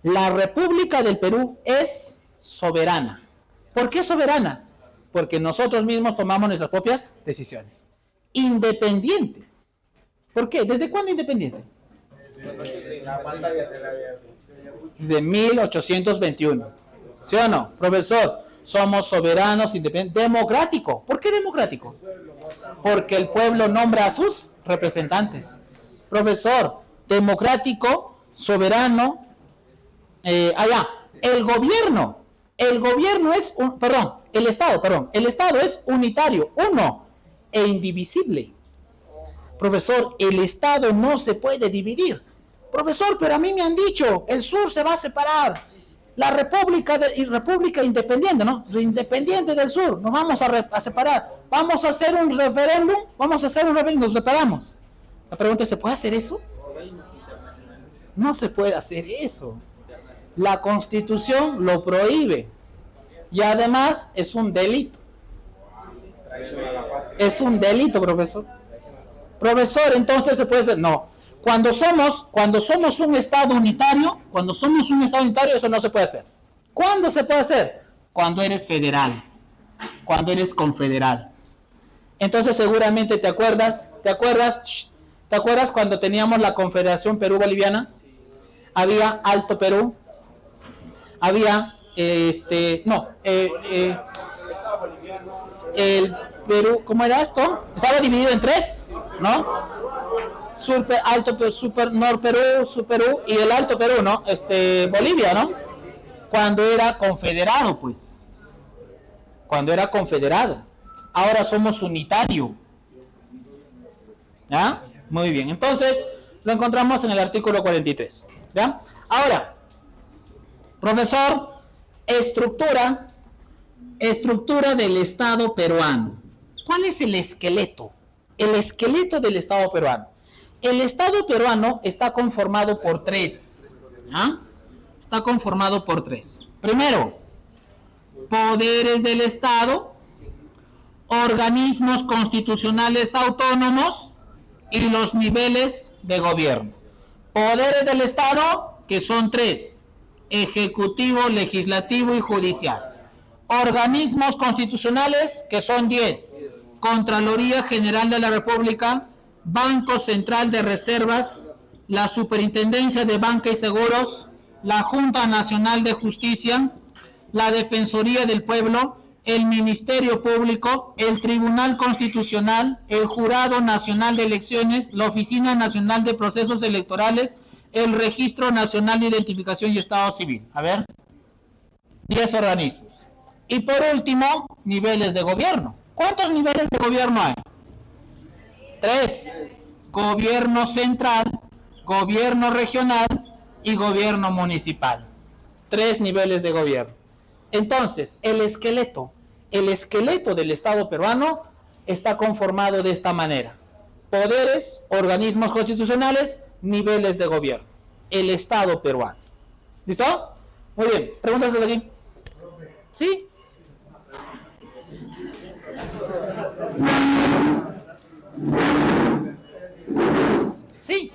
La República del Perú es soberana. ¿Por qué soberana? Porque nosotros mismos tomamos nuestras propias decisiones. Independiente. ¿Por qué? ¿Desde cuándo independiente? Desde 1821. ¿Sí o no? Profesor, somos soberanos, independientes, democrático. ¿Por qué democrático? Porque el pueblo nombra a sus representantes. Profesor, democrático, soberano, el gobierno es, el Estado es unitario, uno, e indivisible. Profesor, el Estado no se puede dividir. Profesor, pero a mí me han dicho, el sur se va a separar. La República independiente, ¿no? Independiente del sur, nos vamos a separar. Vamos a hacer un referéndum, nos separamos. La pregunta es, ¿se puede hacer eso? No se puede hacer eso. La Constitución lo prohíbe. Y además es un delito. Es un delito, profesor. Profesor, entonces se puede hacer. No. Cuando somos un Estado unitario, eso no se puede hacer. ¿Cuándo se puede hacer? Cuando eres federal. Cuando eres confederal. Entonces seguramente te acuerdas cuando teníamos la Confederación Perú-Boliviana? Había Alto Perú, había el Perú, ¿cómo era esto? Estaba dividido en tres, ¿no? Alto Perú, Nor Perú, Perú y el Alto Perú, ¿no? Bolivia, ¿no? Cuando era confederado, pues. Cuando era confederado. Ahora somos unitario. ¿Ya? Muy bien. Entonces, lo encontramos en el artículo 43. ¿Ya? Ahora, profesor, estructura del Estado peruano. ¿Cuál es el esqueleto? El esqueleto del Estado peruano. El Estado peruano está conformado por tres. ¿Ya? Está conformado por tres. Primero, poderes del Estado, organismos constitucionales autónomos y los niveles de gobierno. Poderes del Estado, que son tres: ejecutivo, legislativo y judicial. Organismos constitucionales, que son 10: Contraloría General de la República, Banco Central de Reservas, la Superintendencia de Banca y Seguros, la Junta Nacional de Justicia, la Defensoría del Pueblo, el Ministerio Público, el Tribunal Constitucional, el Jurado Nacional de Elecciones, la Oficina Nacional de Procesos Electorales, el Registro Nacional de Identificación y Estado Civil. A ver, 10 organismos. Y por último, niveles de gobierno. ¿Cuántos niveles de gobierno hay? 3. Gobierno central, gobierno regional y gobierno municipal. 3 niveles de gobierno. Entonces, el esqueleto del Estado peruano está conformado de esta manera: poderes, organismos constitucionales, niveles de gobierno. El Estado peruano. ¿Listo? Muy bien. ¿Preguntas desde aquí? ¿Sí? Sí.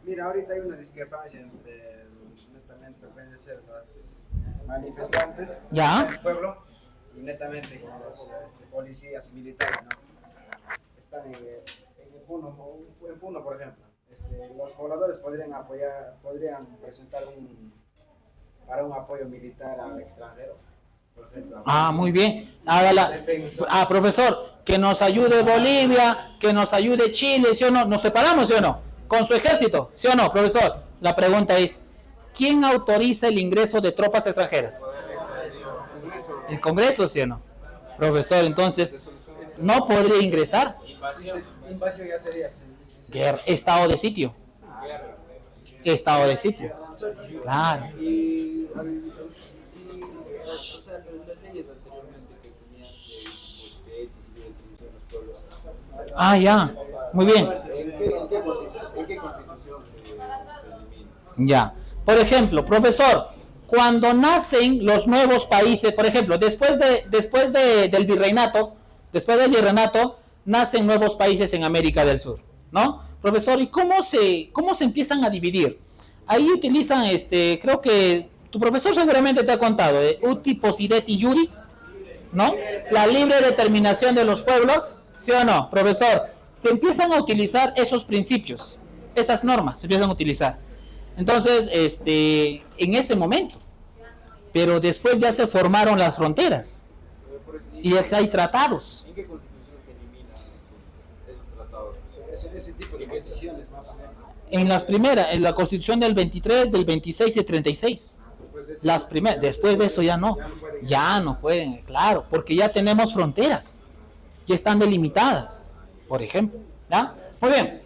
Mira, ahorita hay una discrepancia entre, netamente, pueden ser los manifestantes del pueblo y netamente con los policías militares, ¿no? Están en Puno, por ejemplo. Los pobladores podrían presentar para un apoyo militar al extranjero. Por ejemplo, Muy bien. Profesor, que nos ayude Bolivia, que nos ayude Chile, ¿sí o no? ¿Nos separamos, sí o no? Con su ejército, ¿sí o no, profesor? La pregunta es, ¿quién autoriza el ingreso de tropas extranjeras? El Congreso, ¿sí o no? Profesor, entonces, ¿no podría ingresar? Invasión ya sería. Guerra, estado de sitio. Estado de sitio. Claro. Y o sea, las leyes anteriormente que tenían de Ya. Muy bien. ¿En qué constitución se elimina? Ya. Por ejemplo, profesor, cuando nacen los nuevos países, por ejemplo, después del virreinato, nacen nuevos países en América del Sur, ¿no? Profesor, ¿y cómo se empiezan a dividir? Ahí utilizan, creo que tu profesor seguramente te ha contado, uti possidetis juris, ¿no? La libre determinación de los pueblos, ¿sí o no, profesor? Se empiezan a utilizar esos principios, esas normas se empiezan a utilizar. Entonces, en ese momento, pero después ya se formaron las fronteras y hay tratados. ¿En qué constitución se eliminan esos tratados? Ese tipo de decisiones, más o menos. En la constitución del 23, del 26 y 36. Después de eso ya no pueden, claro, porque ya tenemos fronteras, ya están delimitadas, por ejemplo, ¿ya? Muy bien.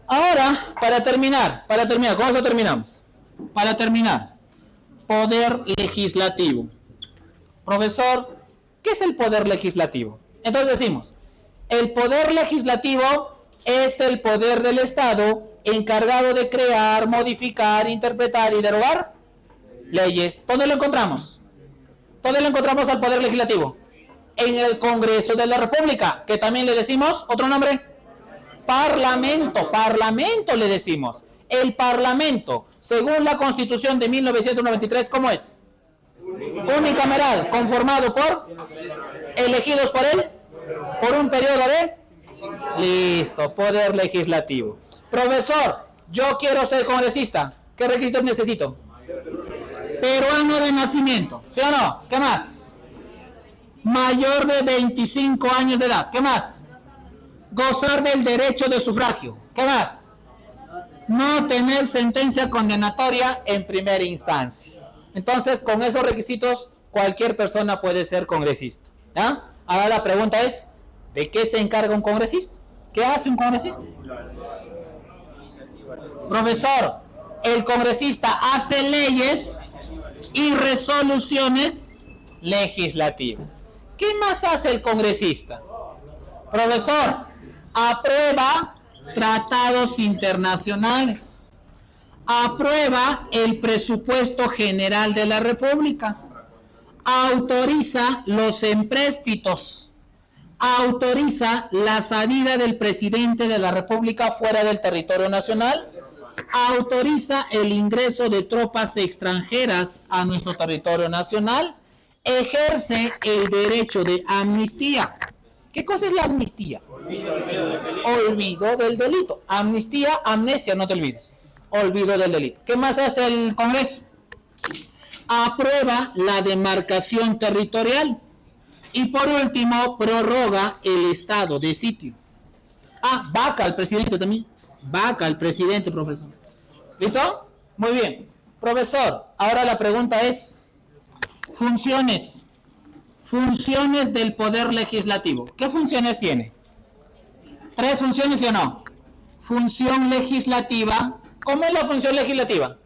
Ahora, para terminar, ¿con eso terminamos? Para terminar, poder legislativo. Profesor, ¿qué es el poder legislativo? Entonces decimos, el poder legislativo es el poder del Estado encargado de crear, modificar, interpretar y derogar leyes. ¿Dónde lo encontramos? ¿Dónde lo encontramos al poder legislativo? En el Congreso de la República, que también le decimos otro nombre, Parlamento le decimos. El Parlamento, según la Constitución de 1993, ¿cómo es? Unicameral, conformado elegidos por un periodo de... Listo, poder legislativo. Profesor, yo quiero ser congresista. ¿Qué requisitos necesito? Peruano de nacimiento, ¿sí o no? ¿Qué más? Mayor de 25 años de edad. ¿Qué más? Gozar del derecho de sufragio. ¿Qué más? No tener sentencia condenatoria en primera instancia. Entonces, con esos requisitos, cualquier persona puede ser congresista. ¿Ya? Ahora la pregunta es, ¿de qué se encarga un congresista? ¿Qué hace un congresista? Profesor, el congresista hace leyes y resoluciones legislativas. ¿Qué más hace el congresista? Profesor, aprueba tratados internacionales, aprueba el presupuesto general de la República, autoriza los empréstitos, autoriza la salida del presidente de la República fuera del territorio nacional, autoriza el ingreso de tropas extranjeras a nuestro territorio nacional, ejerce el derecho de amnistía. ¿Qué cosa es la amnistía? Olvido del delito. Amnistía, amnesia, no te olvides. Olvido del delito. ¿Qué más hace el Congreso? Aprueba la demarcación territorial. Y por último, prorroga el estado de sitio. Vaca al presidente también. Vaca al presidente, profesor. ¿Listo? Muy bien. Profesor, ahora la pregunta es, funciones del poder legislativo. ¿Qué funciones tiene? 3 funciones, ¿sí o no? Función legislativa, ¿Cómo es la función legislativa?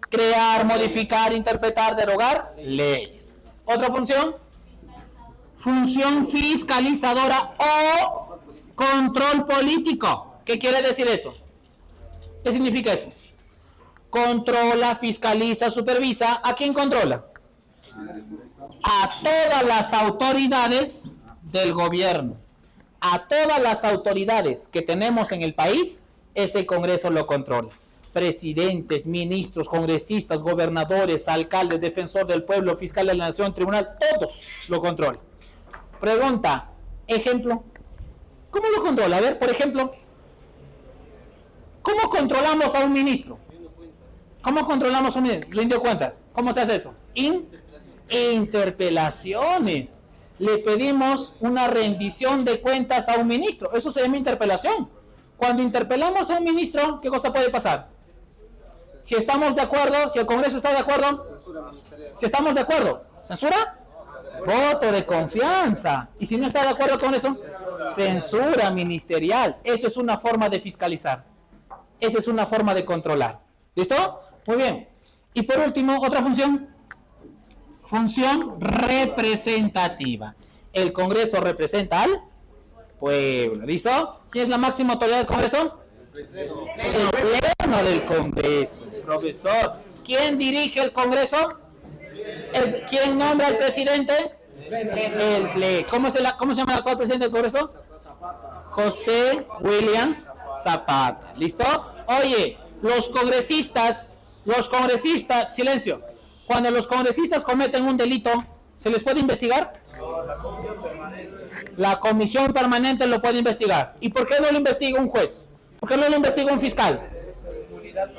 Crear, modificar, interpretar, derogar leyes. Otra función, función fiscalizadora o control político. ¿Qué quiere decir eso? ¿Qué significa eso? Controla, fiscaliza, supervisa. ¿A quién controla? A todas las autoridades del gobierno. A todas las autoridades que tenemos en el país, ese Congreso lo controla. Presidentes, ministros, congresistas, gobernadores, alcaldes, defensor del pueblo, fiscal de la nación, tribunal, todos lo controlan. Pregunta, ejemplo, ¿cómo lo controla? A ver, por ejemplo, ¿cómo controlamos a un ministro? ¿Cómo controlamos a un ministro? Rinde cuentas. ¿Cómo se hace eso? Interpelaciones. Le pedimos una rendición de cuentas a un ministro. Eso se llama interpelación. Cuando interpelamos a un ministro, ¿qué cosa puede pasar? Si estamos de acuerdo, si el Congreso está de acuerdo, si estamos de acuerdo, ¿censura? Voto de confianza. Y si no está de acuerdo con eso, censura ministerial. Eso es una forma de fiscalizar. Esa es una forma de controlar. ¿Listo? Muy bien. Y por último, otra función. Función representativa. El Congreso representa al pueblo. ¿Listo? ¿Quién es la máxima autoridad del Congreso? El Pleno del Congreso. Profesor, ¿quién dirige el Congreso? ¿Quién nombra al presidente? El Pleno. ¿Cómo se llama el actual presidente del Congreso? José Williams Zapata. ¿Listo? Oye, los congresistas, silencio. Cuando los congresistas cometen un delito, ¿se les puede investigar? La comisión permanente lo puede investigar. ¿Y por qué no lo investiga un juez? ¿Por qué no lo investiga un fiscal?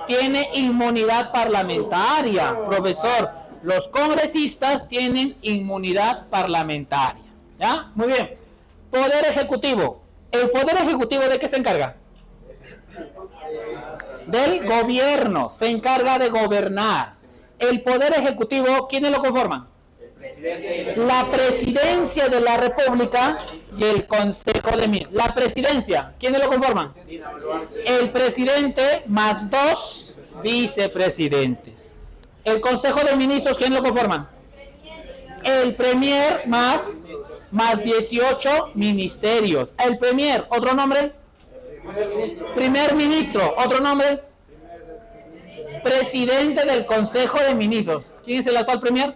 Tiene inmunidad parlamentaria, profesor. Los congresistas tienen inmunidad parlamentaria. ¿Ya? Muy bien. Poder ejecutivo. ¿El poder ejecutivo de qué se encarga? Del gobierno. Se encarga de gobernar. El poder ejecutivo, ¿quiénes lo conforman? La presidencia de la República y el Consejo de Ministros. La presidencia, ¿quiénes lo conforman? El presidente más 2 vicepresidentes. El Consejo de Ministros, ¿quiénes lo conforman? El premier más 18 ministerios. El premier, ¿otro nombre? Primer ministro, ¿otro nombre? Presidente del Consejo de Ministros. ¿Quién es el actual premier?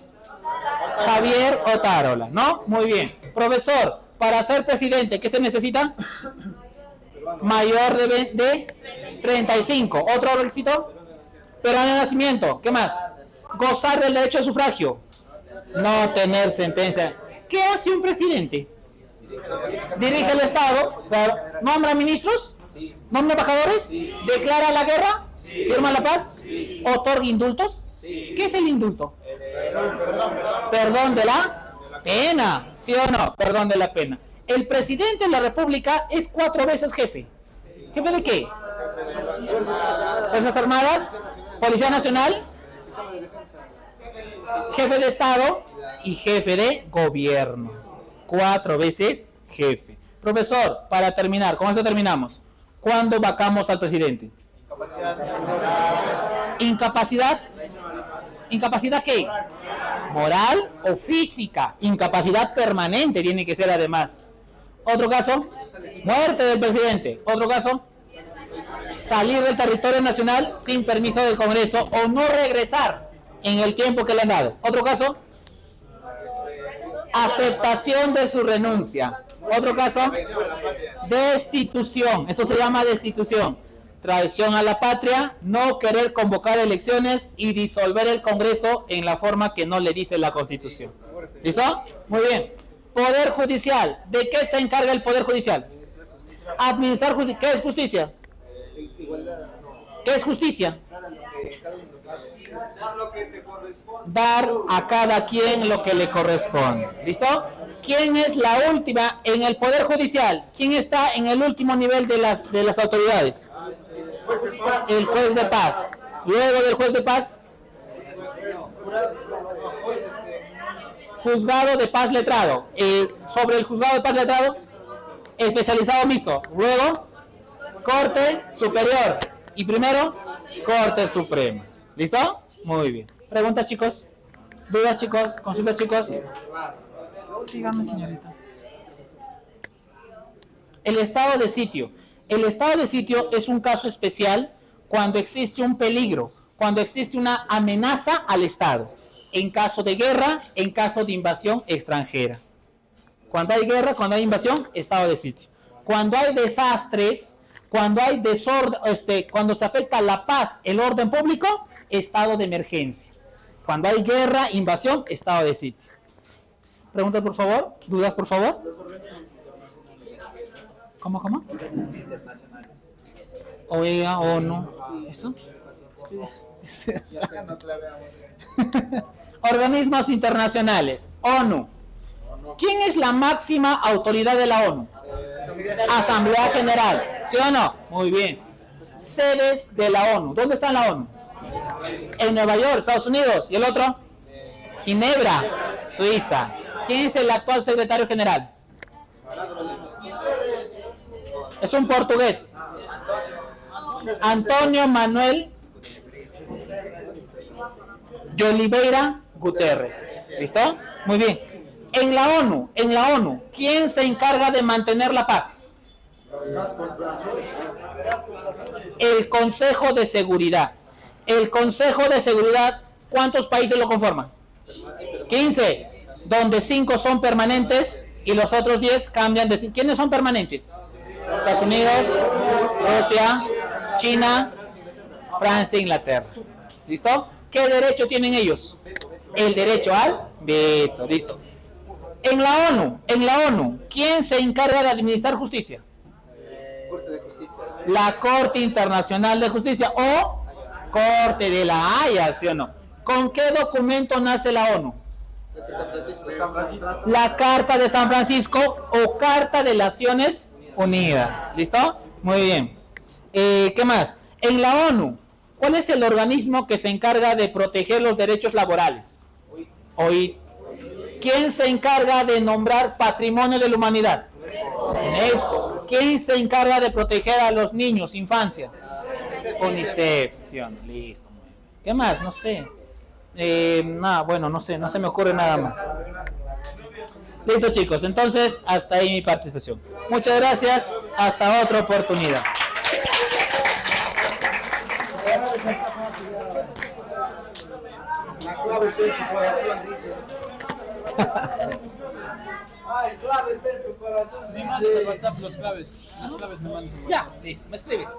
Javier Otárola, ¿no? Muy bien. Profesor, para ser presidente, ¿qué se necesita? Mayor de 35. ¿Otro requisito? Peruano de nacimiento. ¿Qué más? Gozar del derecho de sufragio. No tener sentencia. ¿Qué hace un presidente? Dirige el Estado, nombra ministros, nombra embajadores, declara la guerra, firma la paz, otorga indultos. ¿Qué es el indulto? Perdón de la pena, ¿sí o no? Perdón de la pena. El presidente de la República es 4 veces jefe. ¿Jefe de qué? Fuerzas Armadas, Policía Nacional, jefe de Estado y jefe de gobierno. 4 veces jefe. Profesor, para terminar, ¿con esto terminamos? ¿Cuándo vacamos al presidente? Incapacidad. ¿Incapacidad qué? Moral o física. Incapacidad permanente tiene que ser además. Otro caso, muerte del presidente. Otro caso, salir del territorio nacional sin permiso del Congreso o no regresar en el tiempo que le han dado. Otro caso, aceptación de su renuncia. Otro caso, destitución. Eso se llama destitución. Traición a la patria, no querer convocar elecciones y disolver el Congreso en la forma que no le dice la Constitución. ¿Listo? Muy bien. Poder judicial. ¿De qué se encarga el Poder Judicial? Administrar justicia. ¿Qué es justicia? ¿Qué es justicia? Dar a cada quien lo que le corresponde. ¿Listo? ¿Quién es la última en el Poder Judicial? ¿Quién está en el último nivel de las autoridades? El juez de paz. Luego del juez de paz, juzgado de paz letrado. Sobre el juzgado de paz letrado, especializado mixto. Luego, Corte Superior. Y primero, Corte Suprema. ¿Listo? Muy bien. ¿Preguntas, chicos? ¿Dudas, chicos? ¿Consultas, chicos? Dígame, señorita. El estado de sitio. El estado de sitio es un caso especial cuando existe un peligro, cuando existe una amenaza al Estado. En caso de guerra, en caso de invasión extranjera. Cuando hay guerra, cuando hay invasión, estado de sitio. Cuando hay desastres, cuando hay desorden, cuando se afecta la paz, el orden público, estado de emergencia. Cuando hay guerra, invasión, estado de sitio. Preguntas, por favor. ¿Dudas, por favor? ¿Cómo? OEA, ONU. ¿Eso? Sí. Organismos internacionales. ONU. ¿Quién es la máxima autoridad de la ONU? Asamblea General. ¿Sí o no? Muy bien. Sedes de la ONU. ¿Dónde está la ONU? En Nueva York, Estados Unidos. ¿Y el otro? Ginebra, Suiza. ¿Quién es el actual secretario general? Es un portugués. Antonio Manuel de Oliveira Guterres. ¿Listo? Muy bien. En la ONU, ¿quién se encarga de mantener la paz? El Consejo de Seguridad. El Consejo de Seguridad, ¿cuántos países lo conforman? 15, donde 5 son permanentes y los otros 10 cambian de... ¿Quiénes son permanentes? Estados Unidos, Rusia, China, Francia e Inglaterra. ¿Listo? ¿Qué derecho tienen ellos? El derecho al veto. Listo. En la ONU, ¿quién se encarga de administrar justicia? La Corte Internacional de Justicia o Corte de la Haya, ¿sí o no? ¿Con qué documento nace la ONU? La Carta de San Francisco o Carta de las Naciones Unidas. ¿Listo? Muy bien. ¿Qué más? En la ONU, ¿cuál es el organismo que se encarga de proteger los derechos laborales? OIT. ¿Quién se encarga de nombrar Patrimonio de la Humanidad? UNESCO. ¿Quién se encarga de proteger a los niños, infancia? UNICEF. Listo. ¿Qué más? No sé. No sé, no se me ocurre nada más. Listo, chicos, entonces hasta ahí mi participación. Muchas gracias, hasta otra oportunidad. La clave está en tu corazón, dice. Ay, clave está en tu corazón. Me mandas al WhatsApp los claves. Las claves me mandas al WhatsApp. Ya, listo, me escribes.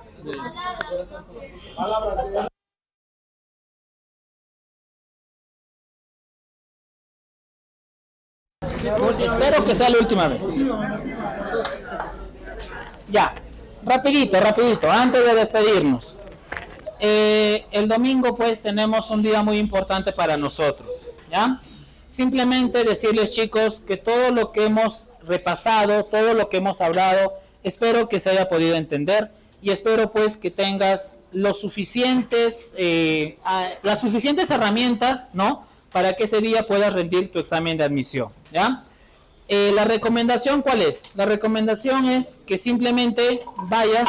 Palabras de... Espero que sea la última vez. Ya, rapidito, antes de despedirnos. El domingo pues tenemos un día muy importante para nosotros, ¿ya? Simplemente decirles, chicos, que todo lo que hemos repasado, todo lo que hemos hablado, espero que se haya podido entender y espero pues que tengas las suficientes herramientas, ¿no? Para que ese día puedas rendir tu examen de admisión, ¿ya? La recomendación, ¿cuál es? La recomendación es que simplemente vayas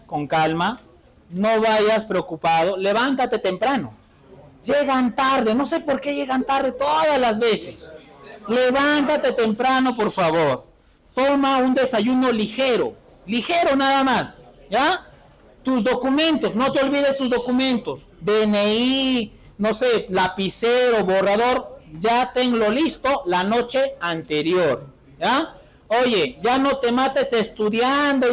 con calma, no vayas preocupado, levántate temprano. Llegan tarde, no sé por qué llegan tarde todas las veces. Levántate temprano, por favor. Toma un desayuno ligero nada más, ¿ya? Tus documentos, no te olvides tus documentos, DNI, no sé, lapicero, borrador, ya tenlo listo la noche anterior, ¿ya? Oye, ya no te mates estudiando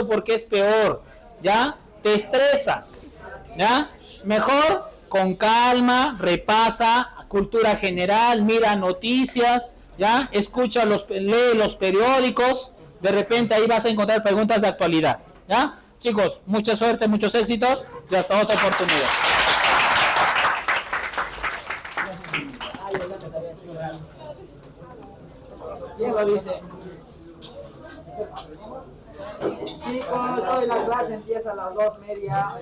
porque es peor, ¿ya? Te estresas, ¿ya? Mejor con calma, repasa cultura general, mira noticias, ¿ya? Lee los periódicos, de repente ahí vas a encontrar preguntas de actualidad, ¿ya? Chicos, mucha suerte, muchos éxitos y hasta otra oportunidad. ¿Quién lo dice? Chicos, hoy la clase empieza a las 2:30.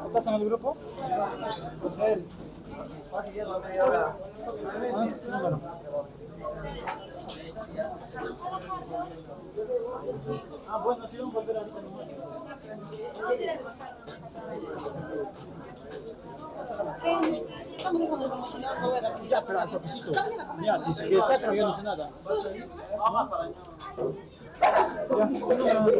¿Estás en el grupo? Va siguiendo media hora. Ya, pero al toquecito. Ya, si se saca, yo no sé nada. Ya, ¿qué número?